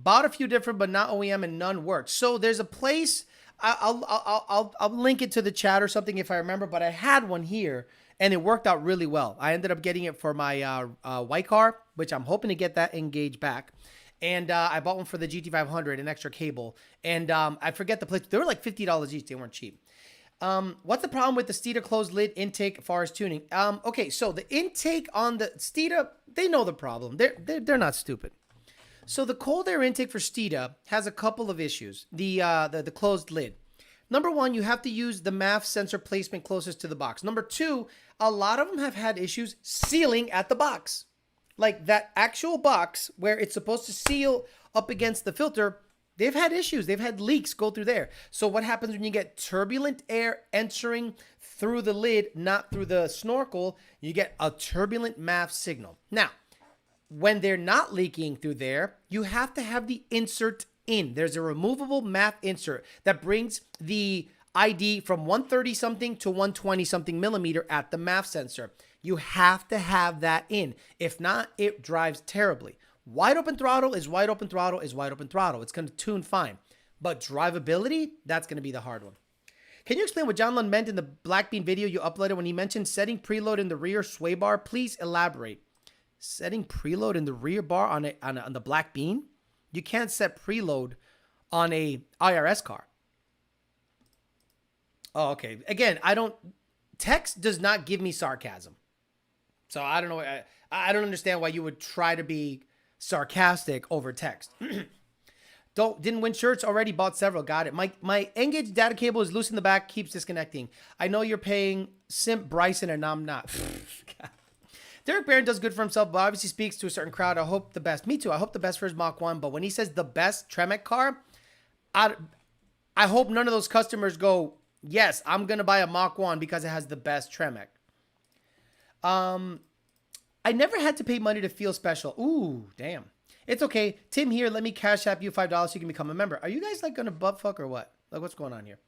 a few different, but not OEM, and none worked. So there's a place. I'll link it to the chat or something if I remember, but I had one here and it worked out really well. I ended up getting it for my white car, which I'm hoping to get that N-Gage back. And I bought one for the GT500, an extra cable. And I forget the place. They were like $50 each. They weren't cheap. What's the problem with the Steeda closed lid intake as far as tuning? Okay, so the intake on the Steeda, they know the problem. They're not stupid. So the cold air intake for Steeda has a couple of issues. The closed lid. Number one, you have to use the MAF sensor placement closest to the box. Number two, a lot of them have had issues sealing at the box. Like that actual box where it's supposed to seal up against the filter, they've had issues. They've had leaks go through there. So what happens when you get turbulent air entering through the lid, not through the snorkel, you get a turbulent MAF signal. Now, when they're not leaking through there, you have to have the insert in. There's a removable MAF insert that brings the ID from 130 something to 120 something millimeter at the MAF sensor. You have to have that in. If not, it drives terribly. Wide open throttle is wide open throttle is wide open throttle. It's going to tune fine. But drivability, that's going to be the hard one. Can you explain what John Lund meant in the Blackbean video you uploaded when he mentioned setting preload in the rear sway bar? Please elaborate. Setting preload in the rear bar on the Blackbean? You can't set preload on a IRS car. Oh, okay. Again, text does not give me sarcasm. So I don't know. I don't understand why you would try to be sarcastic over text. Didn't win shirts already, bought several. Got it. My N-Gage data cable is loose in the back, keeps disconnecting. I know you're paying Simp Bryson and I'm not. Derek Barron does good for himself, but obviously speaks to a certain crowd. I hope the best. Me too. I hope the best for his Mach 1. But when he says the best Tremec car, I hope none of those customers go, yes, I'm going to buy a Mach 1 because it has the best Tremec. I never had to pay money to feel special. Ooh, damn. It's okay. Tim here, let me cash app you $5 so you can become a member. Are you guys like going to butt fuck or what? Like what's going on here?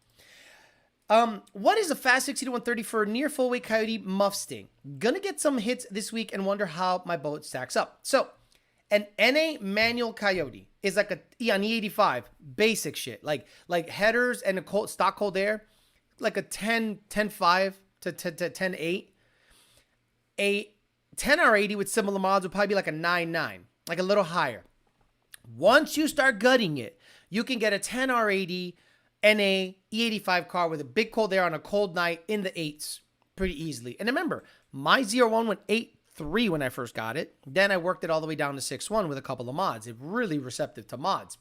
What is a fast 60 to 130 for a near full weight Coyote Mustang? Gonna get some hits this week and wonder how my boat stacks up. So an NA manual Coyote is like an E85 basic shit, like headers and a stock cold air, like a 10.5 to 10.8. A 10R80 with similar mods would probably be like a 9.9, like a little higher. Once you start gutting it, you can get a 10R80 NA E85 car with a big cold air on a cold night in the 8s pretty easily. And remember, my 01 went 8.3 when I first got it. Then I worked it all the way down to 6.1 with a couple of mods. It's really receptive to mods.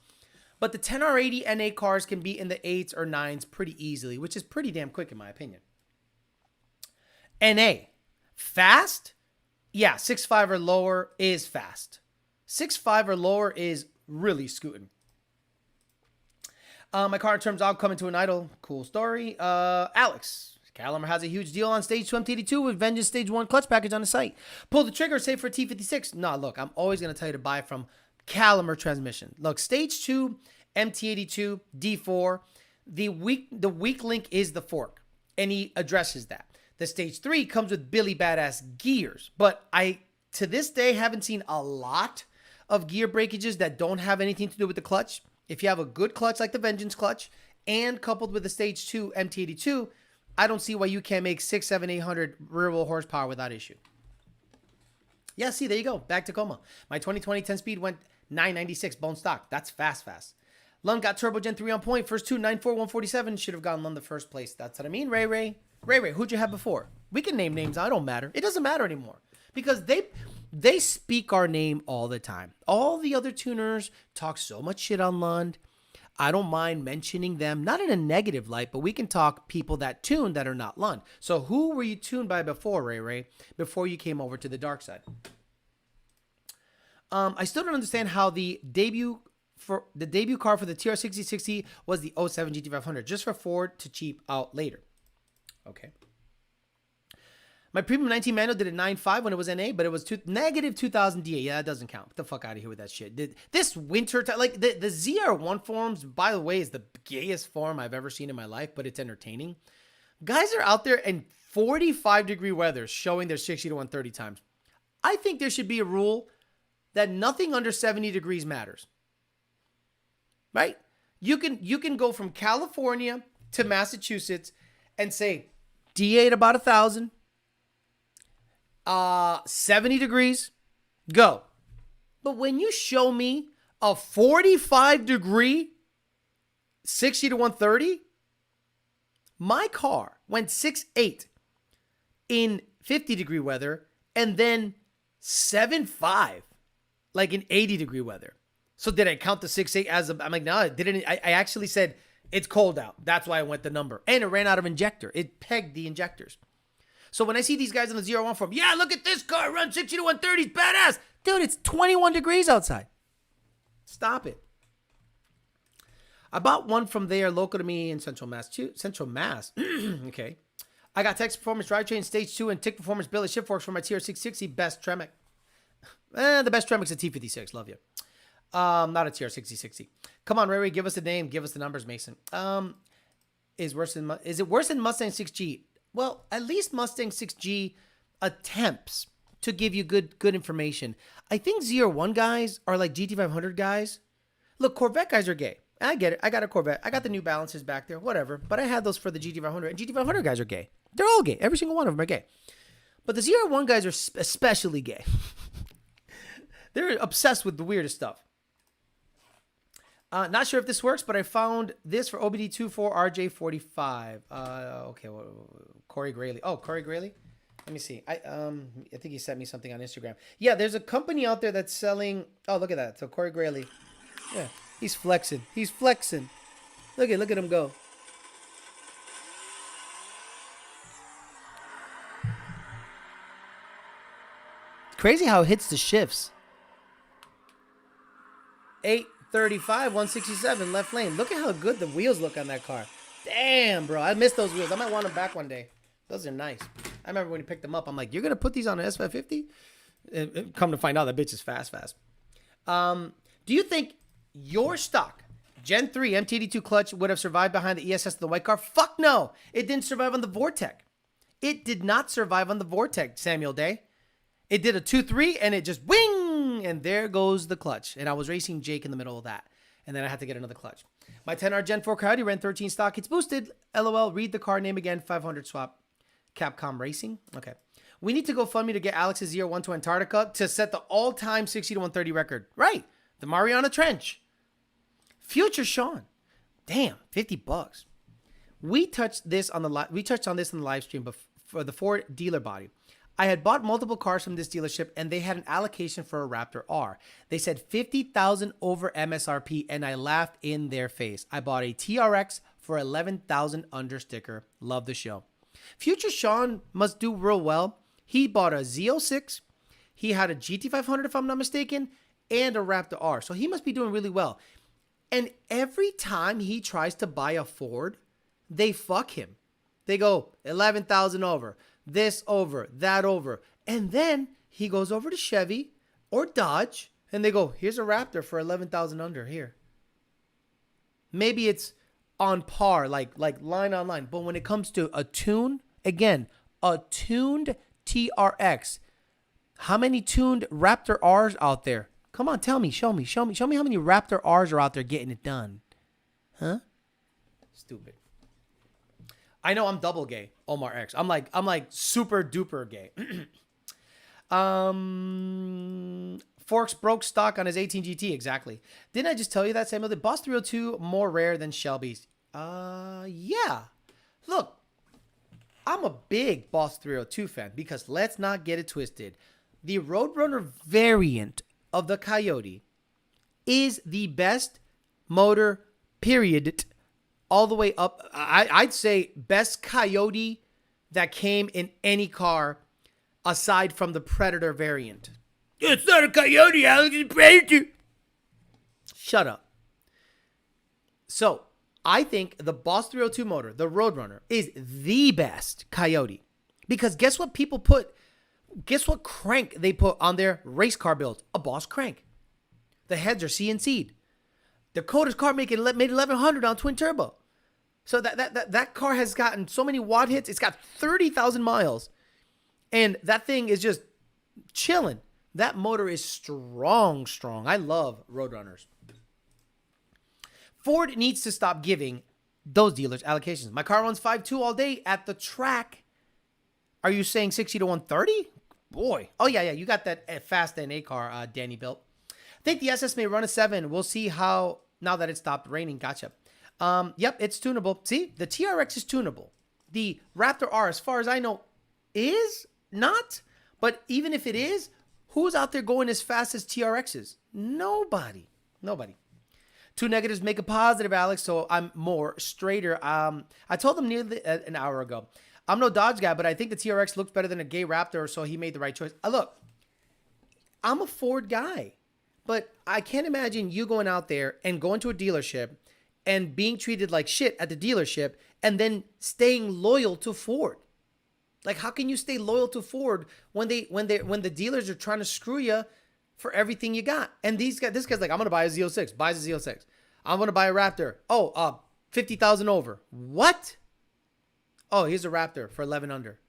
But the 10R80 NA cars can be in the 8s or 9s pretty easily, which is pretty damn quick in my opinion. NA. Fast? Yeah, 6.5 or lower is fast. 6.5 or lower is really scooting. My car terms out coming to an idle. Cool story. Alex. Calimer has a huge deal on Stage 2 MT82 with Vengeance Stage 1 clutch package on the site. Pull the trigger, save for a T56. Nah, look, I'm always going to tell you to buy from Calimer Transmission. Look, Stage 2 MT82 D4. The weak link is the fork, and he addresses that. The Stage 3 comes with Billy Badass gears, but I, to this day, haven't seen a lot of gear breakages that don't have anything to do with the clutch. If you have a good clutch like the Vengeance clutch and coupled with the Stage 2 MT82, I don't see why you can't make 6, 7, 800 rear wheel horsepower without issue. Yeah, see, there you go. Back to coma. My 2020 10-speed went 996 bone stock. That's fast. Lund got Turbo Gen 3 on point. First two, 9.4, 147. Should have gotten Lund the first place. That's what I mean, Ray. Ray, who'd you have before? We can name names. I don't matter. It doesn't matter anymore because they speak our name all the time. All the other tuners talk so much shit on Lund. I don't mind mentioning them, not in a negative light, but we can talk people that tune that are not Lund. So who were you tuned by before, Ray, before you came over to the dark side? I still don't understand how the debut car for the TR6060 was the 07 GT500, just for Ford to cheap out later. Okay. My premium 19 manual did a 9.5 when it was NA, but it was negative 2000 DA. Yeah, that doesn't count. Get the fuck out of here with that shit. This winter, like the ZR1 forums, by the way, is the gayest forum I've ever seen in my life, but it's entertaining. Guys are out there in 45-degree weather showing their 60 to 130 times. I think there should be a rule that nothing under 70 degrees matters. Right? You can go from California to Massachusetts and say DA at about 1,000, 70 degrees, go. But when you show me a 45-degree 60 to 130, my car went 6.8 in 50-degree weather and then 7.5 like in 80-degree weather. So did I count the 6.8 as a, I'm like, no, I didn't. I actually said it's cold out. That's why I went the number. And it ran out of injector. It pegged the injectors. So when I see these guys on the 01 forum, yeah, look at this car, run 60 to 130, it's badass. Dude, it's 21 degrees outside. Stop it. I bought one from there local to me in Central Mass. Okay. I got Texas Performance Drivetrain Stage 2 and Tick Performance Billet Shift Forks for my TR660 best Tremec. The best Tremec's a T56. Love you. Not a TR6060. Come on, Ray, give us the name. Give us the numbers, Mason. Is it worse than Mustang 6G? Well, at least Mustang 6G attempts to give you good information. I think ZR1 guys are like GT500 guys. Look, Corvette guys are gay. I get it. I got a Corvette. I got the New Balances back there, whatever. But I had those for the GT500. And GT500 guys are gay. They're all gay. Every single one of them are gay. But the ZR1 guys are especially gay. They're obsessed with the weirdest stuff. Not sure if this works, but I found this for OBD24 RJ45. Okay, Corey Grayley. Oh, Corey Grayley? Let me see. I think he sent me something on Instagram. Yeah, there's a company out there that's selling... Oh, look at that. So Corey Grayley. Yeah, he's flexing. He's flexing. Look at him go. Crazy how it hits the shifts. 835, 167, left lane. Look at how good the wheels look on that car. Damn, bro. I miss those wheels. I might want them back one day. Those are nice. I remember when you picked them up, I'm like, you're going to put these on an S550? And come to find out, that bitch is fast. Do you think your stock Gen 3 MT82 clutch would have survived behind the ESS of the white car? Fuck no. It didn't survive on the Vortec. It did not survive on the Vortec, Samuel Day. It did a 2-3 and it just wing, and there goes the clutch. And I was racing Jake in the middle of that. And then I had to get another clutch. My 10R Gen 4 Coyote ran 13 stock. It's boosted. LOL. Read the car name again. 500 swap. Capcom Racing. Okay. We need to go fund me to get Alex's year 1 to Antarctica to set the all-time 60 to 130 record. Right. The Mariana Trench. Future Sean. Damn. $50. We touched this on the we touched on this in the live stream for the Ford dealer body. I had bought multiple cars from this dealership and they had an allocation for a Raptor R. They said 50,000 over MSRP and I laughed in their face. I bought a TRX for 11,000 under sticker. Love the show. Future Sean must do real well. He bought a Z06. He had a GT500 if I'm not mistaken and a Raptor R. So he must be doing really well. And every time he tries to buy a Ford, they fuck him. They go 11,000 over. This over, that over. And then he goes over to Chevy or Dodge and they go, here's a Raptor for 11,000 under here. Maybe it's on par, like line on line. But when it comes to a tune, again, a tuned TRX. How many tuned Raptor R's out there? Come on, tell me, show me how many Raptor R's are out there getting it done. Huh? Stupid. I know I'm double gay, Omar X. I'm like super duper gay. Forks broke stock on his 18 GT. Exactly. Didn't I just tell you that, Samuel? The Boss 302 more rare than Shelby's. Yeah. Look, I'm a big Boss 302 fan because let's not get it twisted. The Roadrunner variant of the Coyote is the best motor, period, all the way up. I'd say best Coyote that came in any car aside from the Predator variant. It's not a Coyote, Alex. It's a Predator. Shut up. So, I think the Boss 302 motor, the Roadrunner, is the best Coyote. Because guess what crank they put on their race car builds? A Boss crank. The heads are CNC'd. Dakota's car made 1100 on twin turbo. So that car has gotten so many watt hits. It's got 30,000 miles. And that thing is just chilling. That motor is strong. I love Roadrunners. Ford needs to stop giving those dealers allocations. My car runs 5.2 all day at the track. Are you saying 60 to 130? Boy. Oh, yeah. You got that fast NA car Danny built. I think the SS may run a 7. We'll see how now that it stopped raining. Gotcha. Yep, it's tunable. See, the TRX is tunable. The Raptor R, as far as I know, is not. But even if it is, who's out there going as fast as TRXs? Nobody. Two negatives make a positive, Alex, so I'm more straighter. I told them nearly an hour ago. I'm no Dodge guy, but I think the TRX looks better than a gay Raptor, so he made the right choice. Look, I'm a Ford guy, but I can't imagine you going out there and going to a dealership and being treated like shit at the dealership and then staying loyal to Ford. Like, how can you stay loyal to Ford when the dealers are trying to screw you for everything you got? And this guy's like, I'm gonna buy a Z06. Buys a Z06. I'm gonna buy a Raptor. 50,000 over. What? Oh, here's a Raptor for 11 under.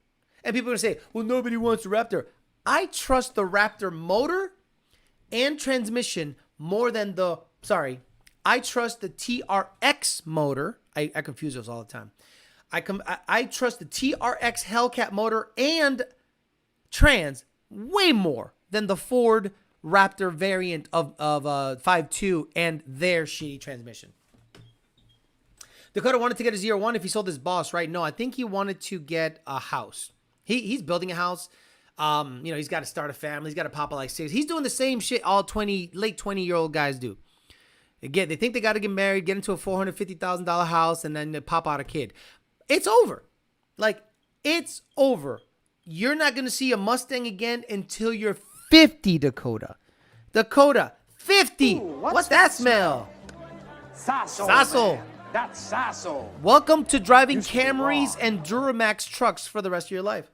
And people are gonna say, well, nobody wants a Raptor. I trust the Raptor motor and transmission more than I trust the TRX motor. I confuse those all the time. I trust the TRX Hellcat motor and trans way more than the Ford Raptor variant of 5.2 and their shitty transmission. Dakota wanted to get a ZR1 if he sold his Boss, right? No, I think he wanted to get a house. He's building a house. He's got to start a family. He's got to pop out like 6. He's doing the same shit all late 20-year-old guys do. Again, they think they got to get married, get into a $450,000 house, and then they pop out a kid. It's over. It's over. You're not going to see a Mustang again until you're 50, Dakota. 50. Ooh, what's that smell? Sasso. That's Sasso. Welcome to driving Camrys and Duramax trucks for the rest of your life.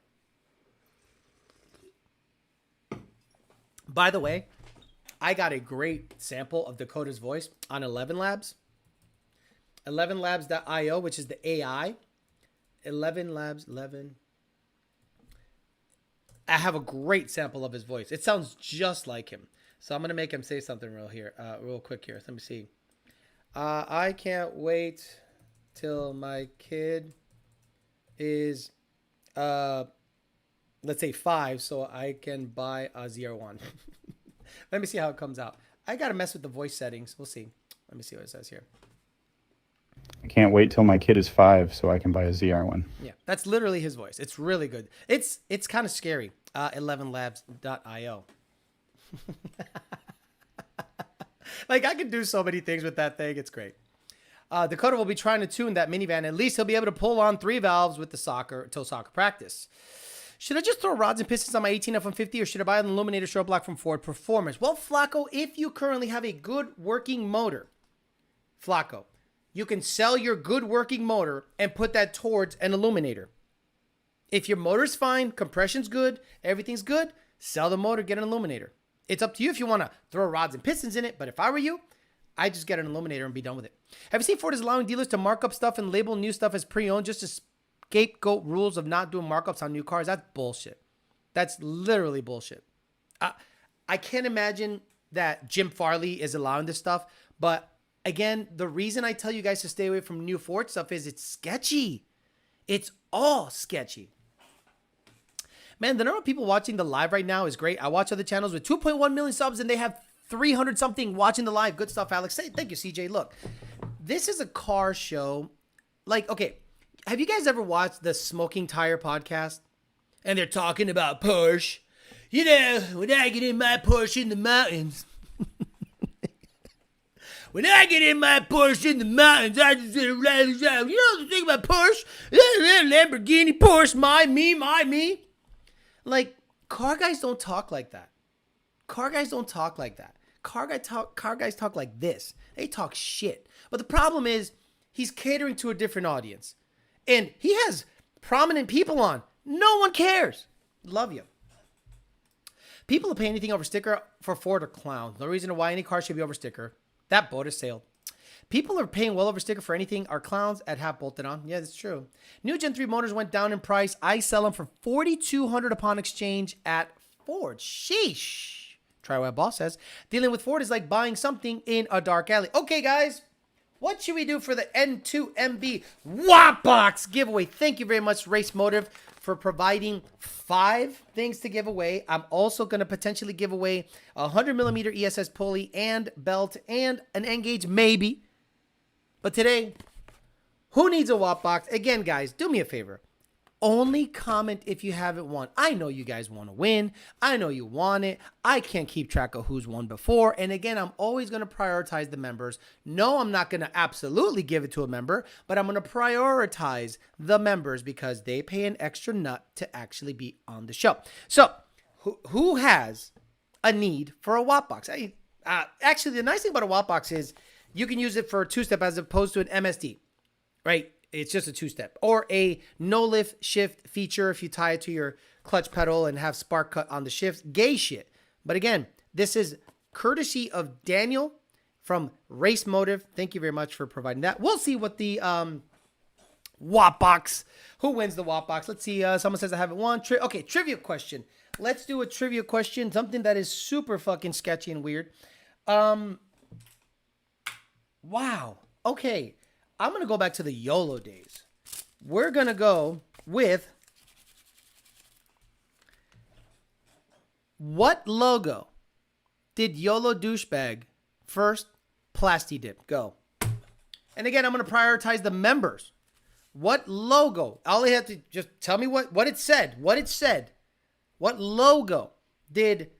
By the way, I got a great sample of Dakota's voice on 11 Labs. 11labs.io, which is the AI. 11 Labs. I have a great sample of his voice. It sounds just like him. So I'm going to make him say something real quick here. Let me see. I can't wait till my kid is, let's say 5, so I can buy a ZR1. Let me see how it comes out. I got to mess with the voice settings. We'll see. Let me see what it says here. I can't wait till my kid is 5 so I can buy a ZR1. Yeah, that's literally his voice. It's really good. It's kind of scary. 11labs.io. I can do so many things with that thing. It's great. Dakota will be trying to tune that minivan. At least he'll be able to pull on 3 valves with the soccer practice. Should I just throw rods and pistons on my 18 F-150 or should I buy an Illuminator strobe block from Ford Performance? Well, Flacco, if you currently have a good working motor, Flacco, you can sell your good working motor and put that towards an Illuminator. If your motor's fine, compression's good, everything's good, sell the motor, get an Illuminator. It's up to you if you want to throw rods and pistons in it, but if I were you, I'd just get an Illuminator and be done with it. Have you seen Ford is allowing dealers to mark up stuff and label new stuff as pre-owned just to scapegoat rules of not doing markups on new cars. That's bullshit. That's literally bullshit. I can't imagine that Jim Farley is allowing this stuff. But again, the reason I tell you guys to stay away from new Ford stuff is it's sketchy. It's all sketchy. Man, the number of people watching the live right now is great. I watch other channels with 2.1 million subs and they have 300 something watching the live. Good stuff, Alex. Thank you, CJ. Look, this is a car show. Like, okay, have you guys ever watched the Smoking Tire podcast? And they're talking about Porsche. You know, when I get in my Porsche in the mountains. When I get in my Porsche in the mountains, I just sit around. You know the thing about Porsche? Lamborghini, Porsche, my, me. Like, car guys don't talk like that. Car guys don't talk like that. Car guys talk like this. They talk shit. But the problem is, he's catering to a different audience. And he has prominent people on. No one cares. Love you. People who pay anything over sticker for Ford are clowns. No reason why any car should be over sticker. That boat has sailed. People are paying well over sticker for anything are clowns at half bolted on. Yeah, that's true. New Gen 3 motors went down in price. I sell them for $4,200 upon exchange at Ford. Sheesh. Try what boss says. Dealing with Ford is like buying something in a dark alley. Okay, guys. What should we do for the N2MB WAP box giveaway? Thank you very much, Race Motive, for providing 5 things to give away. I'm also going to potentially give away a 100mm ESS pulley and belt and an N-gauge, maybe. But today, who needs a WAP box? Again, guys, do me a favor. Only comment if you haven't won. I know you guys want to win. I know you want it. I can't keep track of who's won before. And again, I'm always going to prioritize the members. No, I'm not going to absolutely give it to a member, but I'm going to prioritize the members because they pay an extra nut to actually be on the show. So who has a need for a WAP box? Actually, the nice thing about a WAP box is you can use it for a 2-step as opposed to an MSD, right? It's just a 2-step or a no lift shift feature if you tie it to your clutch pedal and have spark cut on the shifts. Gay shit. But again, this is courtesy of Daniel from Race Motive. Thank you very much for providing that. We'll see what the WAP box, who wins the WAP box. Let's see. Someone says I haven't won. Okay, trivia question. Let's do a trivia question. Something that is super fucking sketchy and weird. Wow. Okay. I'm going to go back to the YOLO days. We're going to go with what logo did YOLO douchebag first plasti dip? Go. And again, I'm going to prioritize the members. What logo? All you have to just tell me what it said. What it said. What logo did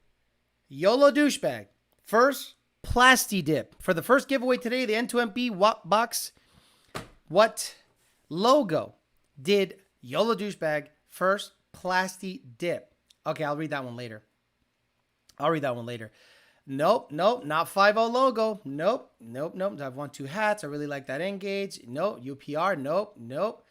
YOLO douchebag first plasti dip? For the first giveaway today, the N2MB WAP box. What logo did YOLO douchebag first plasti dip? Okay, I'll read that one later. Nope, not 5.0 logo. Nope. I've won 2 hats. I really like that N-gauge. Nope, UPR. Nope.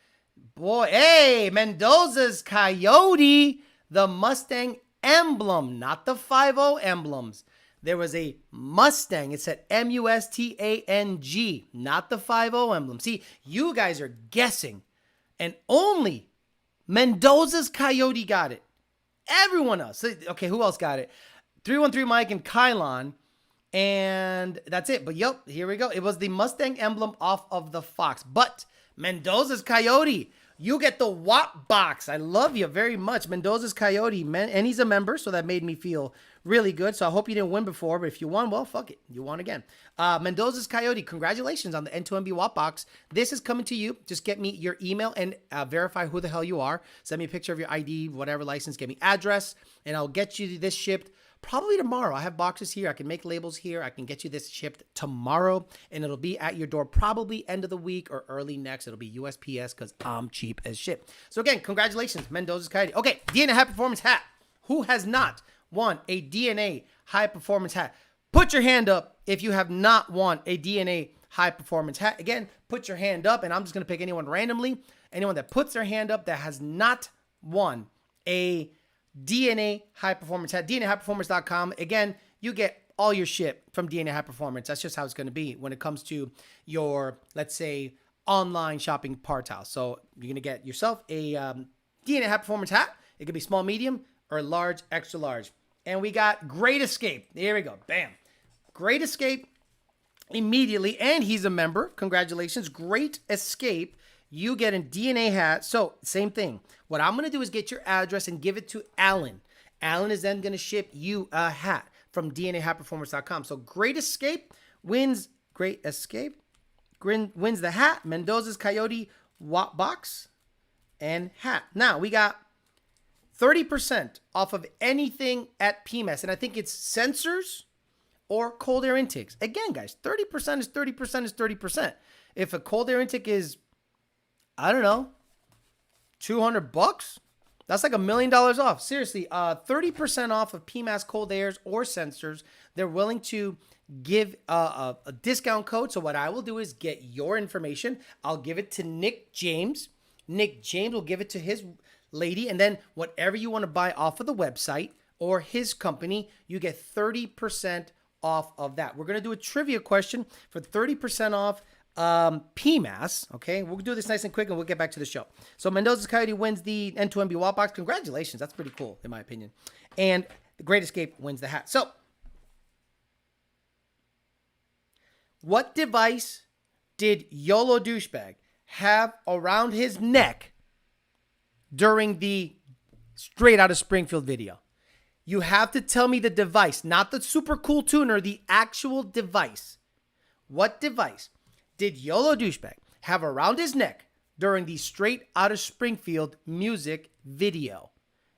Boy, hey, Mendoza's Coyote, the Mustang emblem, not the 5.0 emblems. There was a Mustang. It said MUSTANG, not the 5.0 emblem. See, you guys are guessing. And only Mendoza's Coyote got it. Everyone else. Okay, who else got it? 313 Mike and Kylon. And that's it. But yep, here we go. It was the Mustang emblem off of the Fox. But Mendoza's Coyote, you get the WAP box. I love you very much. Mendoza's Coyote, man. And he's a member, so that made me feel really good. So I hope you didn't win before, but if you won, well, fuck it. You won again. Mendoza's Coyote, congratulations on the N2MB WAP box. This is coming to you. Just get me your email and verify who the hell you are. Send me a picture of your ID, whatever license. Get me address, and I'll get you this shipped probably tomorrow. I have boxes here. I can make labels here. I can get you this shipped tomorrow, and it'll be at your door probably end of the week or early next. It'll be USPS because I'm cheap as shit. So again, congratulations, Mendoza's Coyote. Okay, DNA High Performance hat. Who has not won a DNA High Performance hat? Put your hand up if you have not won a DNA High Performance hat. Again, put your hand up, and I'm just going to pick anyone randomly. Anyone that puts their hand up that has not won a DNA High Performance hat. DNAHighPerformance.com. Again, you get all your shit from DNA High Performance. That's just how it's going to be when it comes to your, let's say, online shopping part house. So you're going to get yourself a DNA High Performance hat. It could be small, medium, or large, extra large. And we got Great Escape. Here we go. Bam. Great Escape immediately. And he's a member. Congratulations. Great Escape. You get a DNA hat. So same thing. What I'm going to do is get your address and give it to Alan. Alan is then going to ship you a hat from DNAHighPerformance.com. So Great Escape wins wins the hat, Mendoza's Coyote box and hat. Now we got 30% off of anything at PMAS. And I think it's sensors or cold air intakes. Again, guys, 30% is 30% is 30%. If a cold air intake is, I don't know, $200, that's like $1 million off. Seriously, 30% off of PMAS cold airs or sensors. They're willing to give a discount code. So what I will do is get your information. I'll give it to Nick James. Nick James will give it to his lady. And then whatever you want to buy off of the website or his company, you get 30% off of that. We're going to do a trivia question for 30% off PMAS. Okay, we'll do this nice and quick and we'll get back to the show. So Mendoza's Coyote wins the N2MB Wall Box. Congratulations. That's pretty cool in my opinion. And the Great Escape wins the hat. So what device did YOLO Douchebag have around his neck during the Straight Outta Springfield video? You have to tell me the device, not the super cool tuner, the actual device. What device did YOLO Douchebag have around his neck during the Straight Outta Springfield music video?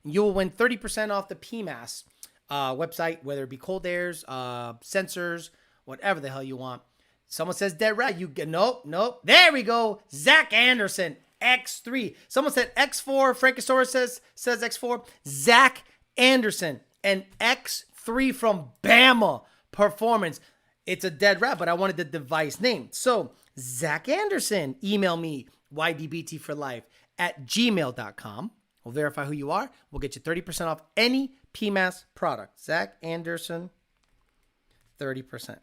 You will win 30% off the PMAS website, whether it be cold airs, sensors, whatever the hell you want. Someone says dead right. You get nope. There we go. Zach Anderson, X3. Someone said X4. Frankosaurus says X4. Zach Anderson, and X3 from Bama Performance. It's a dead rat, but I wanted the device name. So Zach Anderson, email me ydbtforlife@gmail.com. We'll verify who you are. We'll get you 30% off any PMAS product. Zach Anderson, 30%.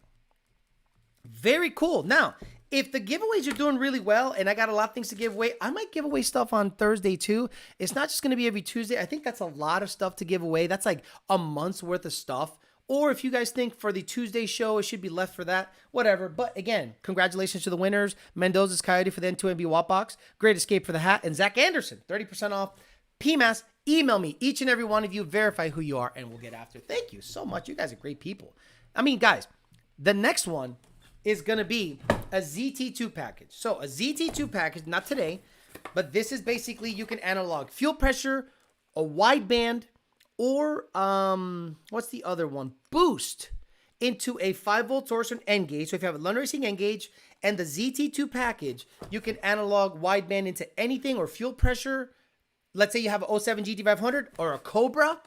Very cool. Now, if the giveaways are doing really well and I got a lot of things to give away, I might give away stuff on Thursday too. It's not just going to be every Tuesday. I think that's a lot of stuff to give away. That's like a month's worth of stuff. Or if you guys think for the Tuesday show, it should be left for that, whatever. But again, congratulations to the winners. Mendoza's Coyote for the N2MB Wall Box. Great Escape for the hat. And Zach Anderson, 30% off. PMAS, email me. Each and every one of you, verify who you are, and we'll get after it. Thank you so much. You guys are great people. I mean, guys, the next one is going to be a ZT2 package. So a ZT2 package, not today, but this is basically you can analog fuel pressure, a wideband, or what's the other one? Boost into a 5-volt source and N-gauge. So if you have a London Racing N-gauge and the ZT2 package, you can analog wideband into anything or fuel pressure. Let's say you have an 07 GT500 or a Cobra.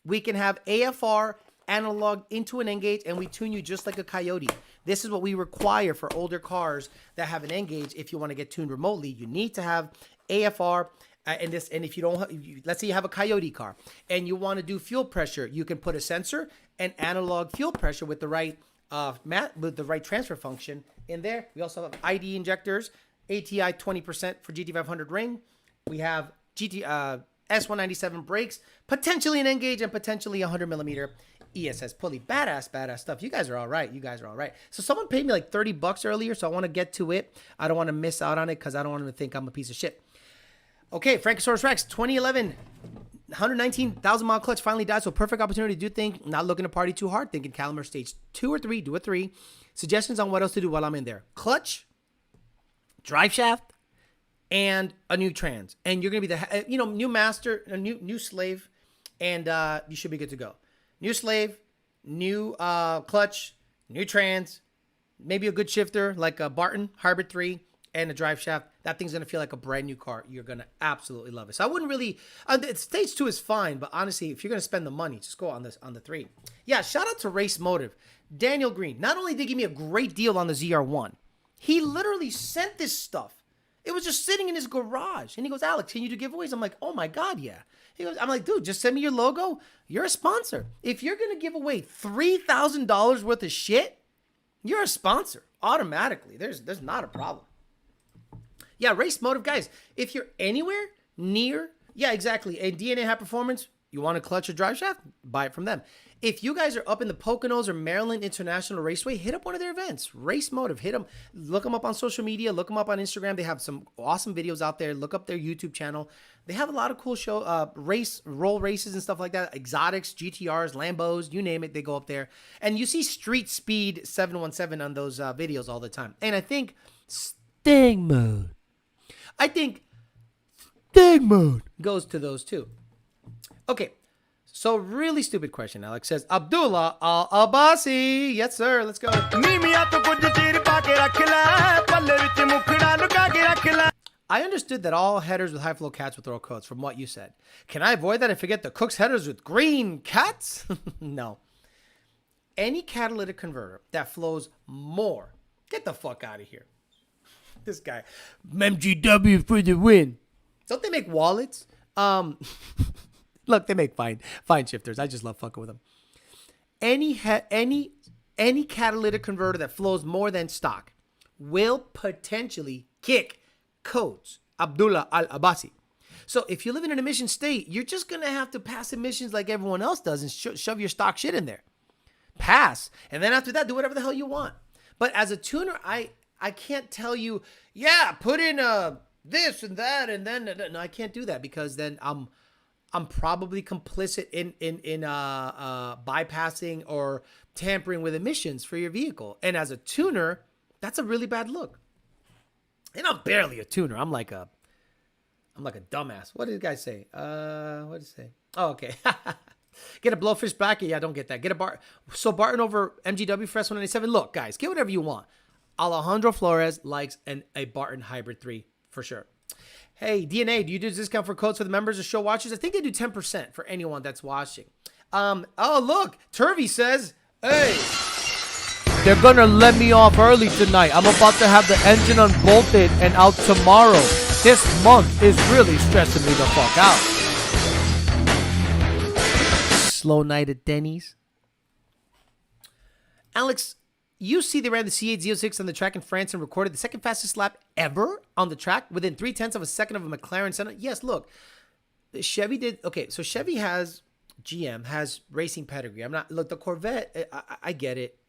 We can have AFR analog into an N-gauge and we tune you just like a Coyote. This is what we require for older cars that have an N-gauge. If you want to get tuned remotely, you need to have AFR. And if you don't, let's say you have a Coyote car and you want to do fuel pressure, you can put a sensor and analog fuel pressure with the right with the right transfer function in there. We also have ID injectors, ATI 20% for GT500 ring. We have S197 brakes, potentially an N-gauge and potentially 100 millimeter ESS pulley. Badass stuff. You guys are all right. So someone paid me like $30 earlier, so I want to get to it. I don't want to miss out on it because I don't want them to think I'm a piece of shit. Okay, Frankosaurus Rex, 2011, 119,000 mile clutch finally died, so perfect opportunity to do things. Not looking to party too hard, thinking Calumet stage 2 or 3, do a 3. Suggestions on what else to do while I'm in there. Clutch, drive shaft, and a new trans. And you're going to be the, new master, a new slave, and you should be good to go. New slave, new clutch, new trans, maybe a good shifter like a Barton Hybrid 3, and a drive shaft. That thing's going to feel like a brand new car. You're going to absolutely love it. So I wouldn't really, stage 2 is fine, but honestly, if you're going to spend the money, just go on the 3. Yeah, shout out to Race Motive. Daniel Green, not only did he give me a great deal on the ZR1, he literally sent this stuff. It was just sitting in his garage. And he goes, Alex, can you do giveaways? I'm like, oh my God, yeah. I'm like, dude, just send me your logo. You're a sponsor. If you're going to give away $3,000 worth of shit, you're a sponsor automatically. There's not a problem. Yeah, race motive, guys. If you're anywhere near, yeah, exactly, a DNA High Performance, you want a clutch or drive shaft, buy it from them. If you guys are up in the Poconos or Maryland International Raceway, hit up one of their events. Race Motive, hit them. Look them up on social media. Look them up on Instagram. They have some awesome videos out there. Look up their YouTube channel. They have a lot of cool roll races and stuff like that. Exotics, GTRs, Lambos, you name it. They go up there. And you see Street Speed 717 on those videos all the time. And I think Sting Mode. Goes to those too. Okay. So really stupid question. Alex says, Abdullah Al-Abbasi. Yes, sir. Let's go. I understood that all headers with high flow cats would throw coats from what you said. Can I avoid that and forget the Cook's headers with green cats? No. Any catalytic converter that flows more. Get the fuck out of here. This guy. MGW for the win. Don't they make wallets? Look, they make fine shifters. I just love fucking with them. Any catalytic converter that flows more than stock will potentially kick codes. Abdullah Al-Abbasi. So if you live in an emission state, you're just going to have to pass emissions like everyone else does and shove your stock shit in there. Pass. And then after that, do whatever the hell you want. But as a tuner, I can't tell you, yeah, put in this and that, and then no, I can't do that because then I'm probably complicit in bypassing or tampering with emissions for your vehicle. And as a tuner, that's a really bad look. And I'm barely a tuner. I'm like a dumbass. What did the guy say? What did he say? Oh, okay. Get a blowfish bracket. Yeah, I don't get that. Get a Barton. So Barton over MGW for S197. Look, guys, get whatever you want. Alejandro Flores likes a Barton Hybrid 3 for sure. Hey, DNA, do you do a discount for codes for the members or show watchers? I think they do 10% for anyone that's watching. Oh, look, Turvey says, hey, they're going to let me off early tonight. I'm about to have the engine unbolted and out tomorrow. This month is really stressing me the fuck out. Slow night at Denny's. Alex, you see they ran the C8 Z06 on the track in France and recorded the second fastest lap ever on the track within 0.3 of a second of a McLaren Senna. Yes, look, Chevy did. Okay, so Chevy GM has racing pedigree. The Corvette, I get it.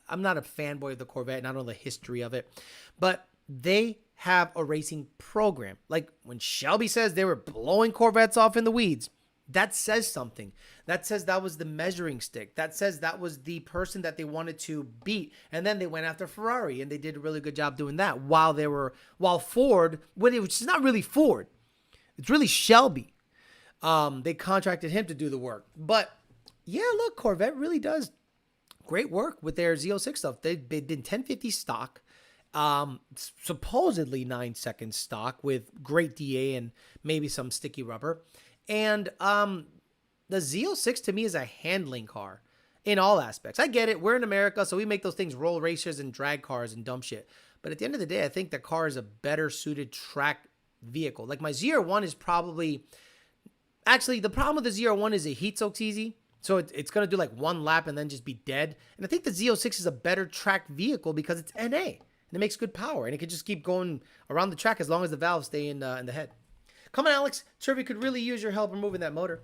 I'm not a fanboy of the Corvette and I don't know the history of it, but they have a racing program. Like when Shelby says they were blowing Corvettes off in the weeds, that says something. That says that was the measuring stick. That says that was the person that they wanted to beat. And then they went after Ferrari, and they did a really good job doing that while Ford, which is not really Ford, it's really Shelby. They contracted him to do the work. But yeah, look, Corvette really does great work with their Z06 stuff. They did 1050 stock, supposedly 9-second stock with great DA and maybe some sticky rubber. And the Z06 to me is a handling car in all aspects. I get it. We're in America, so we make those things roll racers and drag cars and dumb shit. But at the end of the day, I think the car is a better suited track vehicle. Like my ZR1 is probably... Actually, the problem with the ZR1 is it heat soaks easy. So it's going to do like one lap and then just be dead. And I think the Z06 is a better track vehicle because it's NA. And it makes good power. And it can just keep going around the track as long as the valves stay in the head. Come on, Alex. Turvey could really use your help removing that motor.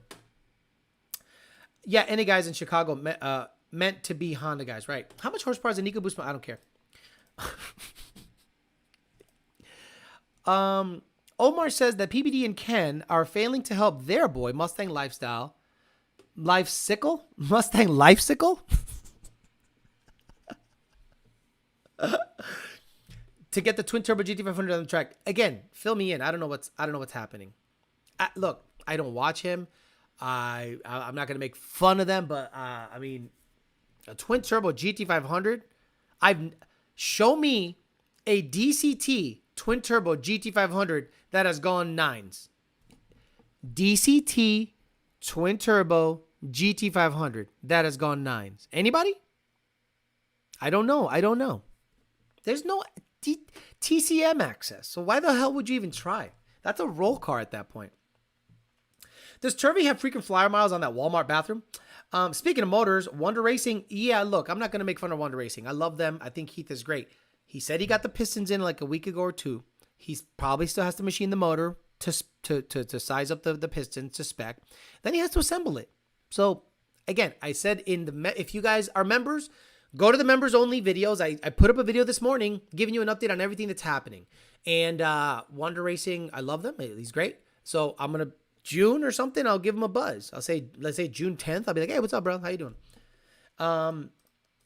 Yeah, any guys in Chicago meant to be Honda guys, right? How much horsepower is an EcoBoost? I don't care. Omar says that PBD and Ken are failing to help their boy Mustang Lifesicle to get the twin turbo GT500 on the track. Again, fill me in. I don't know what's happening. Look, I don't watch him. I'm not gonna make fun of them, but I mean, a twin turbo GT500. Show me a DCT twin turbo GT500 that has gone 9s. DCT twin turbo GT500 that has gone 9s. Anybody? I don't know. There's no TCM access. So why the hell would you even try? That's a roll car at that point. Does Turvey have freaking flyer miles on that Walmart bathroom? Speaking of motors, Wonder Racing. Yeah, look, I'm not going to make fun of Wonder Racing. I love them. I think Heath is great. He said he got the pistons in like a week ago or two. He probably still has to machine the motor to size up the piston to spec. Then he has to assemble it. So again, I said if you guys are members, go to the members only videos. I put up a video this morning giving you an update on everything that's happening. And Wonder Racing, I love them. He's great. So I'm going to June or something, I'll give him a buzz. Let's say June 10th. I'll be like, hey, what's up, bro? How you doing?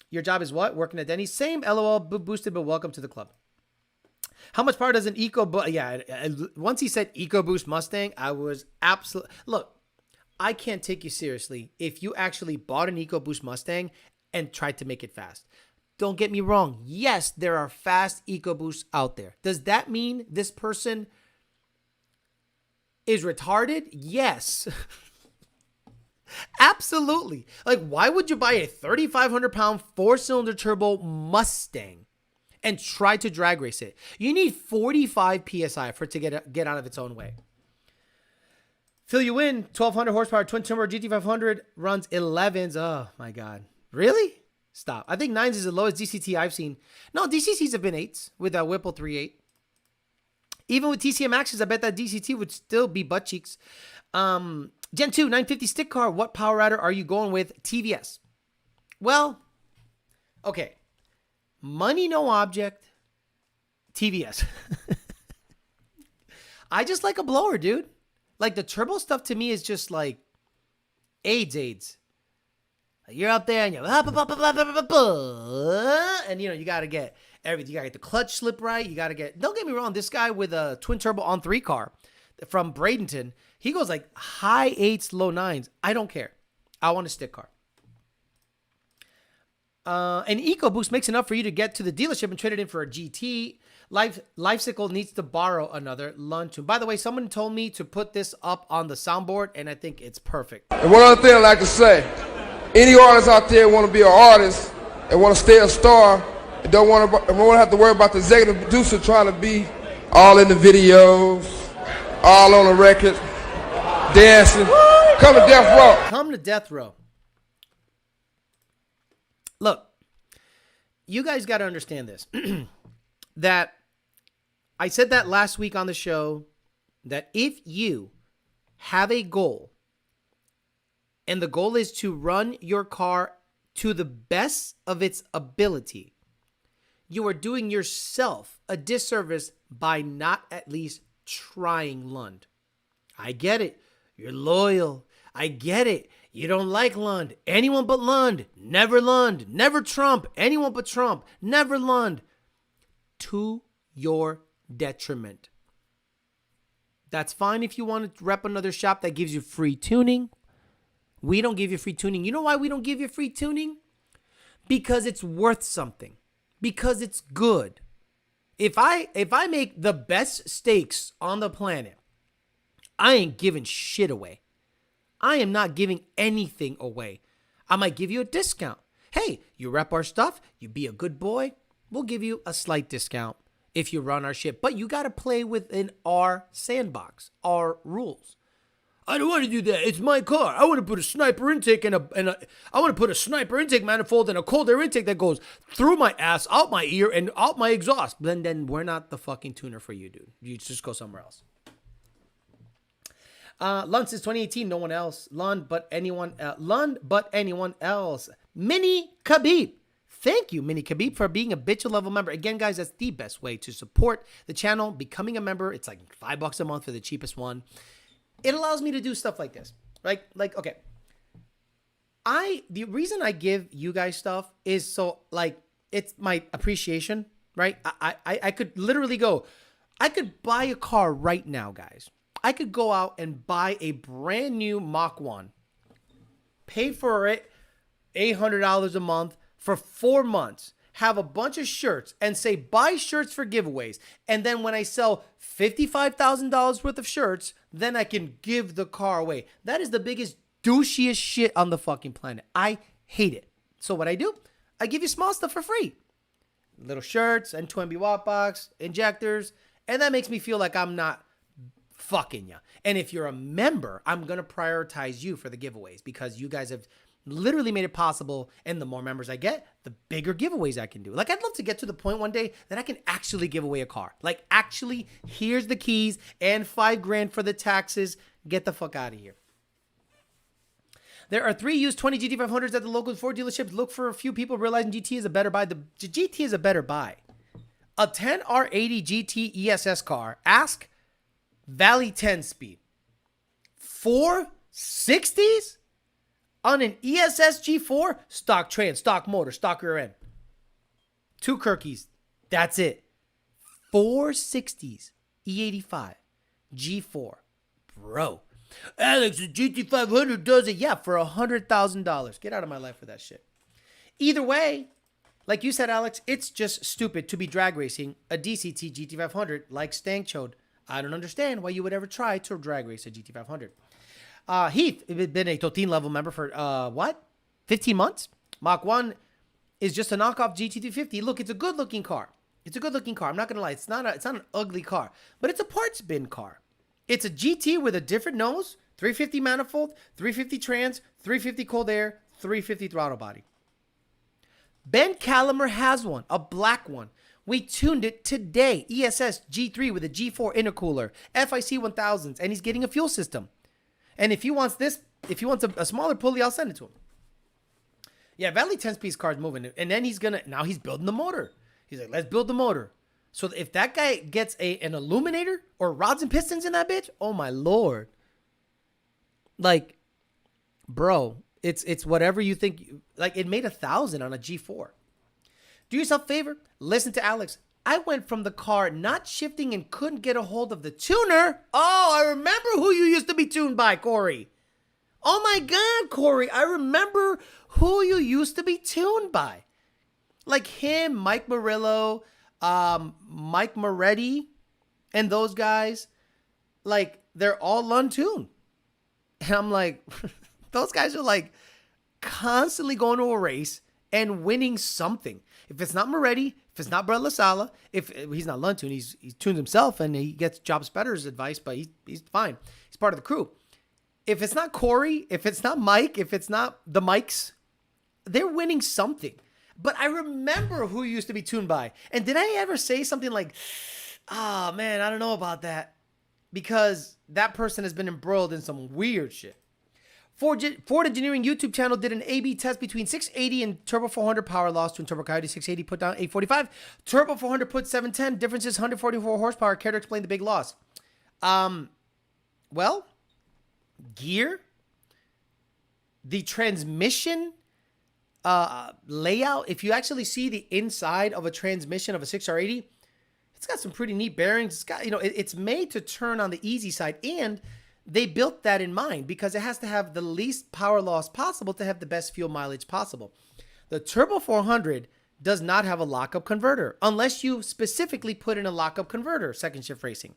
Your job is what? Working at Denny's. Same, LOL, boosted, but welcome to the club. How much power does an once he said EcoBoost Mustang, I was absolutely, look, I can't take you seriously if you actually bought an EcoBoost Mustang and tried to make it fast. Don't get me wrong. Yes, there are fast EcoBoosts out there. Does that mean this person is retarded? Yes. Absolutely. Like, why would you buy a 3,500 pound 4-cylinder turbo Mustang and try to drag race it? You need 45 PSI for it to get out of its own way. Fill you in, 1,200 horsepower, twin turbo GT500 runs 11s. Oh my God. Really? Stop. I think 9s is the lowest DCT I've seen. No, DCTs have been 8s with a Whipple 3.8. Even with TCM Axis, I bet that DCT would still be butt cheeks. Gen 2, 950 stick car. What power adder are you going with? TVS. Well, okay. Money, no object. TVS. I just like a blower, dude. Like, the turbo stuff to me is just like AIDS. Like, you're up there and you're and you got to get everything. You got to get the clutch slip right. You got to get, don't get me wrong, this guy with a twin turbo on 3 car from Bradenton, he goes like high 8s, low 9s. I don't care. I want a stick car. An EcoBoost makes enough for you to get to the dealership and trade it in for a GT. Lifecycle needs to borrow another Lund tune. By the way, someone told me to put this up on the soundboard, and I think it's perfect. And one other thing I'd like to say, any artists out there want to be an artist and want to stay a star and don't want to have to worry about the executive producer trying to be all in the videos, all on the record, dancing, come to Death Row. Come to Death Row. Look, you guys got to understand this. That I said that last week on the show, that if you have a goal and the goal is to run your car to the best of its ability, you are doing yourself a disservice by not at least trying Lund. I get it. You're loyal. I get it. You don't like Lund. Anyone but Lund. Never Lund. Never Trump. Anyone but Trump. Never Lund. To your detriment. That's fine if you want to rep another shop that gives you free tuning. We don't give you free tuning. You know why we don't give you free tuning? Because it's worth something. Because it's good. If I make the best steaks on the planet, I ain't giving shit away. I am not giving anything away. I might give you a discount. Hey, you rep our stuff, you be a good boy, we'll give you a slight discount if you run our shit. But you got to play within our sandbox, our rules. I don't want to do that. It's my car. I want to put a sniper intake I want to put a sniper intake manifold and a cold air intake that goes through my ass, out my ear, and out my exhaust. Then we're not the fucking tuner for you, dude. You just go somewhere else. Lund since 2018, no one else. Lund but anyone else. Mini Khabib. Thank you, Mini Khabib, for being a bitch level member. Again, guys, that's the best way to support the channel. Becoming a member, it's like $5 a month for the cheapest one. It allows me to do stuff like this, right? Like, okay. The reason I give you guys stuff is so, like, it's my appreciation, right? I could literally go, I could buy a car right now, guys. I could go out and buy a brand new Mach 1, pay for it $800 a month for 4 months, have a bunch of shirts and say, buy shirts for giveaways. And then when I sell $55,000 worth of shirts, then I can give the car away. That is the biggest douchiest shit on the fucking planet. I hate it. So what I do, I give you small stuff for free. Little shirts, N2MB watt box, injectors. And that makes me feel like I'm not fucking you. And if you're a member, I'm going to prioritize you for the giveaways because you guys have Literally made it possible. And the more members I get, the bigger giveaways I can do. Like, I'd love to get to the point one day that I can actually give away a car. Like, actually, here's the keys and $5,000 for the taxes. Get the fuck out of here. There are 3 used 20 GT500s at the local Ford dealerships. Look for a few people realizing GT is a better buy. The GT is a better buy. A 10R80 GT ESS car. Ask Valley 10 speed. 460s? On an ESS G4? Stock trans, stock motor, stock rear end. 2 Kirkies. That's it. 460s. E85. G4. Bro. Alex, the GT500 does it. Yeah, for $100,000. Get out of my life with that shit. Either way, like you said, Alex, it's just stupid to be drag racing a DCT GT500 like Stank showed. I don't understand why you would ever try to drag race a GT500. Heath, been a Totin level member for, 15 months? Mach 1 is just a knockoff GT350. Look, it's a good looking car. It's a good looking car. I'm not going to lie. It's not an ugly car, but it's a parts bin car. It's a GT with a different nose, 350 manifold, 350 trans, 350 cold air, 350 throttle body. Ben Calamer has one, a black one. We tuned it today. ESS G3 with a G4 intercooler, FIC 1000s, and he's getting a fuel system. And if he wants a smaller pulley, I'll send it to him. Yeah, Valley 10-speed car's moving. And then he's building the motor. He's like, let's build the motor. So if that guy gets an illuminator or rods and pistons in that bitch, oh my Lord. Like, bro, it's whatever you think. Like, it made 1,000 on a G4. Do yourself a favor. Listen to Alex. I went from the car not shifting and couldn't get a hold of the tuner. Oh, I remember who you used to be tuned by, Corey. Oh my God, Corey. I remember who you used to be tuned by. Like him, Mike Murillo, Mike Moretti, and those guys. Like, they're all untuned. And I'm like, those guys are like constantly going to a race and winning something. If it's not Moretti, if it's not Brett LaSala, if he's not Luntun, he tunes himself and he gets Job Spetter's advice, but he's fine. He's part of the crew. If it's not Corey, if it's not Mike, if it's not the Mikes, they're winning something. But I remember who used to be tuned by. And did I ever say something like, oh man, I don't know about that? Because that person has been embroiled in some weird shit. Ford Engineering YouTube channel did an A/B test between 680 and Turbo 400 power loss to Turbo Coyote 680 put down 845. Turbo 400 put 710. Difference is 144 horsepower. Care to explain the big loss? Well, gear, the transmission layout. If you actually see the inside of a transmission of a 6R80, it's got some pretty neat bearings. It's got, it's made to turn on the easy side, and they built that in mind because it has to have the least power loss possible to have the best fuel mileage possible. The Turbo 400 does not have a lockup converter unless you specifically put in a lockup converter, second shift racing.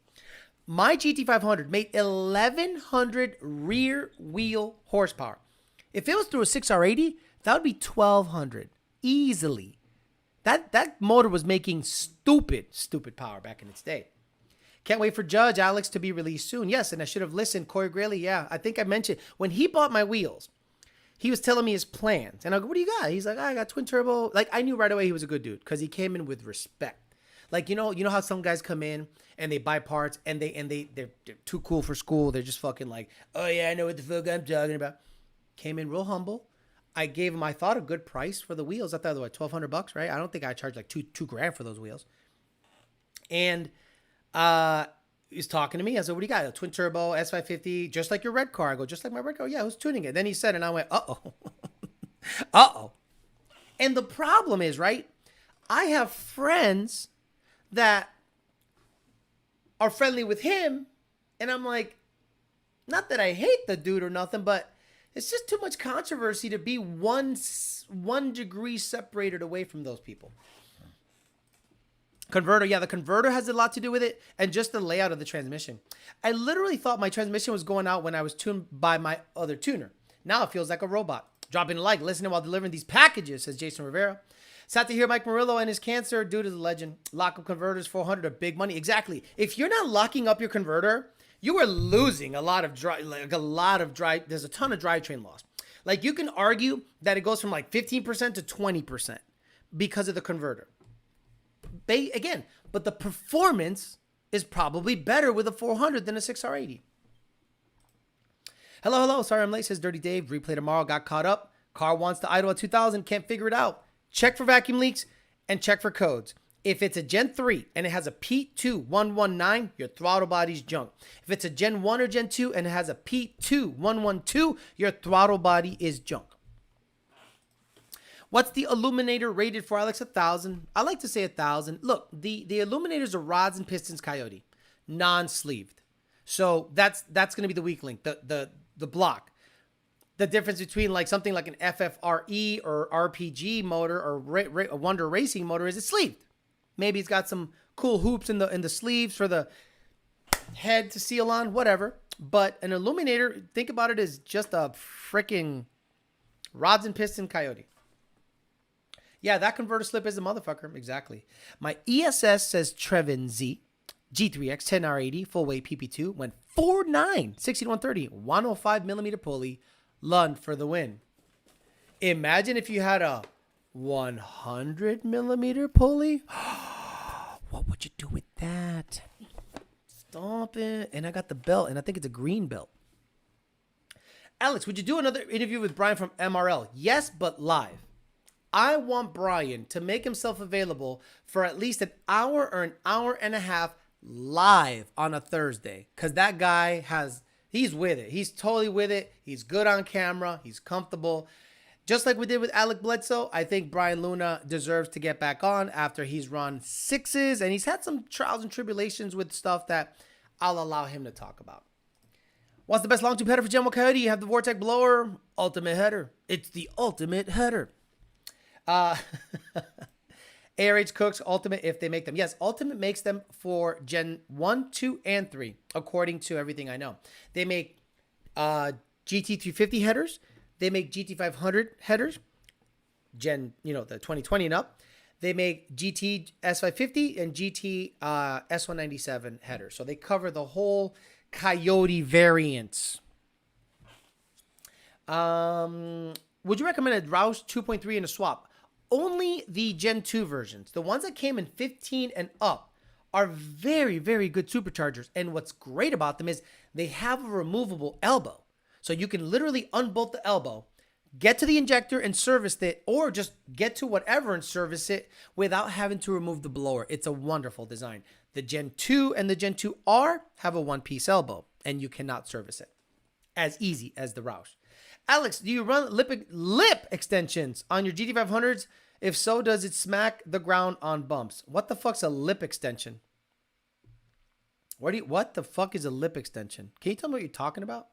My GT500 made 1,100 rear wheel horsepower. If it was through a 6R80, that would be 1,200 easily. That motor was making stupid power back in its day. Can't wait for Judge Alex to be released soon. Yes, and I should have listened. Corey Grayley, yeah. I think I mentioned when he bought my wheels, he was telling me his plans. And I go, what do you got? He's like, I got twin turbo. Like, I knew right away he was a good dude because he came in with respect. Like, you know how some guys come in and they buy parts and they're too cool for school. They're just fucking like, oh yeah, I know what the fuck I'm talking about. Came in real humble. I gave him, I thought, a good price for the wheels. I thought they were $1,200, right? I don't think I charged like $2,000 for those wheels. And he was talking to me. I said, what do you got? A twin turbo S550, just like your red car. I go, just like my red car? Yeah, who's tuning it? Then he said, and I went, uh-oh. Uh-oh. And the problem is, right, I have friends that are friendly with him, and I'm like, not that I hate the dude or nothing, but it's just too much controversy to be one degree separated away from those people. Converter, yeah, the converter has a lot to do with it, and just the layout of the transmission. I literally thought my transmission was going out when I was tuned by my other tuner. Now it feels like a robot. Dropping a like, listening while delivering these packages, says Jason Rivera. Sad to hear Mike Murillo and his cancer. Dude is a legend. Lockup converters, 400 are big money. Exactly. If you're not locking up your converter, you are losing a lot of drive. There's a ton of drivetrain loss. Like you can argue that it goes from like 15% to 20% because of the converter. Again, but the performance is probably better with a 400 than a 6R80. Hello. Sorry I'm late, says Dirty Dave. Replay tomorrow. Got caught up. Car wants to idle at 2000. Can't figure it out. Check for vacuum leaks and check for codes. If it's a Gen 3 and it has a P2119, your throttle body's junk. If it's a Gen 1 or Gen 2 and it has a P2112, your throttle body is junk. What's the illuminator rated for, Alex? 1,000. I like to say 1,000. Look, the illuminators are rods and pistons Coyote, non-sleeved. So that's going to be the weak link, the block. The difference between like something like an FFRE or RPG motor or a Wonder Racing motor is it's sleeved. Maybe it's got some cool hoops in the sleeves for the head to seal on, whatever. But an illuminator, think about it as just a freaking rods and piston Coyote. Yeah, that converter slip is a motherfucker. Exactly. My ESS says Trevin Z, G3X 10R80, full weight PP2, went 4.9, 60 to 130, 105 millimeter pulley, Lund for the win. Imagine if you had a 100 millimeter pulley. What would you do with that? Stop it. And I got the belt, and I think it's a green belt. Alex, would you do another interview with Brian from MRL? Yes, but live. I want Brian to make himself available for at least an hour or an hour and a half live on a Thursday. Because that guy he's with it. He's totally with it. He's good on camera. He's comfortable. Just like we did with Alec Bledsoe, I think Brian Luna deserves to get back on after he's run 6s. And he's had some trials and tribulations with stuff that I'll allow him to talk about. What's the best long tube header for Gen 1 Coyote? You have the Vortec blower, ultimate header. It's the ultimate header. ARH Cooks Ultimate if they make them. Yes, Ultimate makes them for Gen 1, 2, and 3, according to everything I know. They make GT350 headers. They make GT500 headers, the 2020 and up. They make GT S550 and GT S197 headers. So they cover the whole Coyote variants. Would you recommend a Roush 2.3 in a swap? Only the Gen 2 versions. The ones that came in 15 and up are very, very good superchargers. And what's great about them is they have a removable elbow. So you can literally unbolt the elbow, get to the injector and service it, or just get to whatever and service it without having to remove the blower. It's a wonderful design. The Gen 2 and the Gen 2R have a one-piece elbow, and you cannot service it as easy as the Roush. Alex, do you run lip extensions on your GT500s? If so, does it smack the ground on bumps? What the fuck's a lip extension? What the fuck is a lip extension? Can you tell me what you're talking about?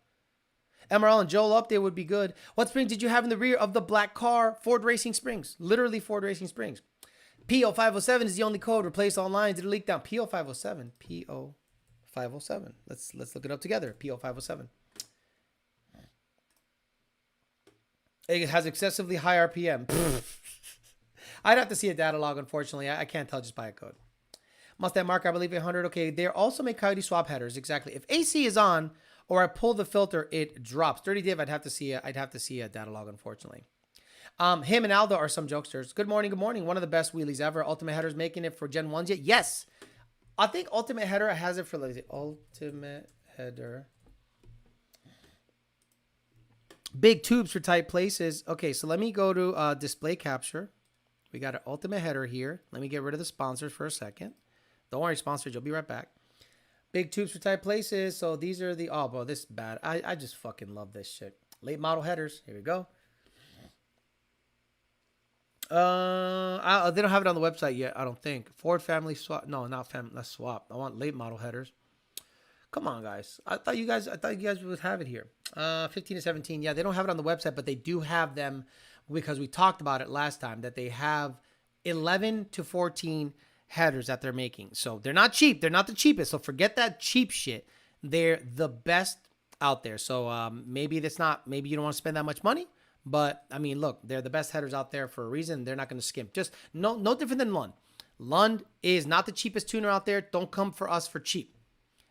MRL and Joel update would be good. What springs did you have in the rear of the black car? Ford Racing Springs. Literally Ford Racing Springs. PO507 is the only code. Replaced online. Did it leak down? PO507. PO507. Let's look it up together. PO507. It has excessively high RPM. I'd have to see a data log, unfortunately. I can't tell just by a code. Mustang Mark, I believe 800. Okay, they also make Coyote swap headers. Exactly. If AC is on or I pull the filter, it drops. Dirty Dave, I'd have to see a data log, unfortunately. Him and Aldo are some jokesters. Good morning, good morning. One of the best wheelies ever. Ultimate Header's making it for Gen 1s yet? Yes. I think Ultimate Header has it for, let's see, Ultimate Header. Big tubes for tight places. Okay, so let me go to display capture. We got an Ultimate Header here. Let me get rid of the sponsors for a second. Don't worry, sponsors. You'll be right back. Big tubes for tight places. So these are the... Oh, bro, this is bad. I just fucking love this shit. Late model headers. Here we go. They don't have it on the website yet, I don't think. Ford family swap. No, not family. Let's swap. I want late model headers. Come on, guys. I thought you guys would have it here. 15 to 17. Yeah, they don't have it on the website, but they do have them because we talked about it last time that they have 11 to 14 headers that they're making. So they're not cheap. They're not the cheapest. So forget that cheap shit. They're the best out there. So maybe you don't want to spend that much money. But, I mean, look, they're the best headers out there for a reason. They're not going to skimp. Just no different than Lund. Lund is not the cheapest tuner out there. Don't come for us for cheap.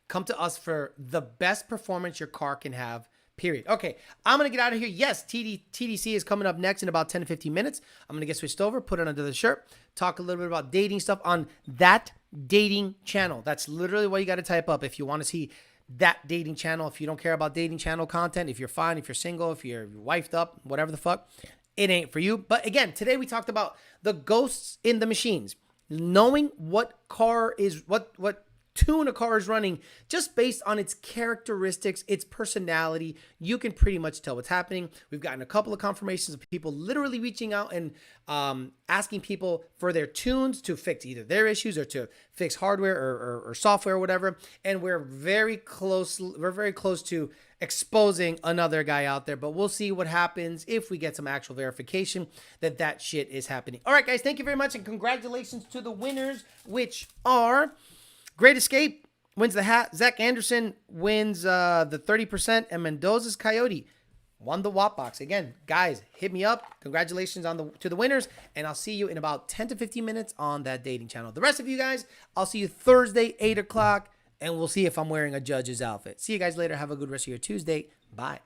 Come to us for the best performance your car can have, period. Okay, I'm going to get out of here. Yes, TDC is coming up next in about 10 to 15 minutes. I'm going to get switched over, put it under the shirt, talk a little bit about dating stuff on That Dating Channel. That's literally what you got to type up if you want to see That Dating Channel. If you don't care about dating channel content, if you're fine, if you're single, if you're wifed up, whatever the fuck, it ain't for you. But again, today we talked about the ghosts in the machines. Knowing what car is, what tune a car is running just based on its characteristics, its personality, you can pretty much tell what's happening. We've gotten a couple of confirmations of people literally reaching out and asking people for their tunes to fix either their issues or to fix hardware or software or whatever. And we're very close to exposing another guy out there, but we'll see what happens if we get some actual verification that shit is happening. All right, guys, thank you very much, and congratulations to the winners, which are Great Escape wins the hat, Zach Anderson wins the 30%, and Mendoza's Coyote won the WAP box. Again, guys, hit me up. Congratulations to the winners, and I'll see you in about 10 to 15 minutes on That Dating Channel. The rest of you guys, I'll see you Thursday, 8 o'clock, and we'll see if I'm wearing a judge's outfit. See you guys later. Have a good rest of your Tuesday. Bye.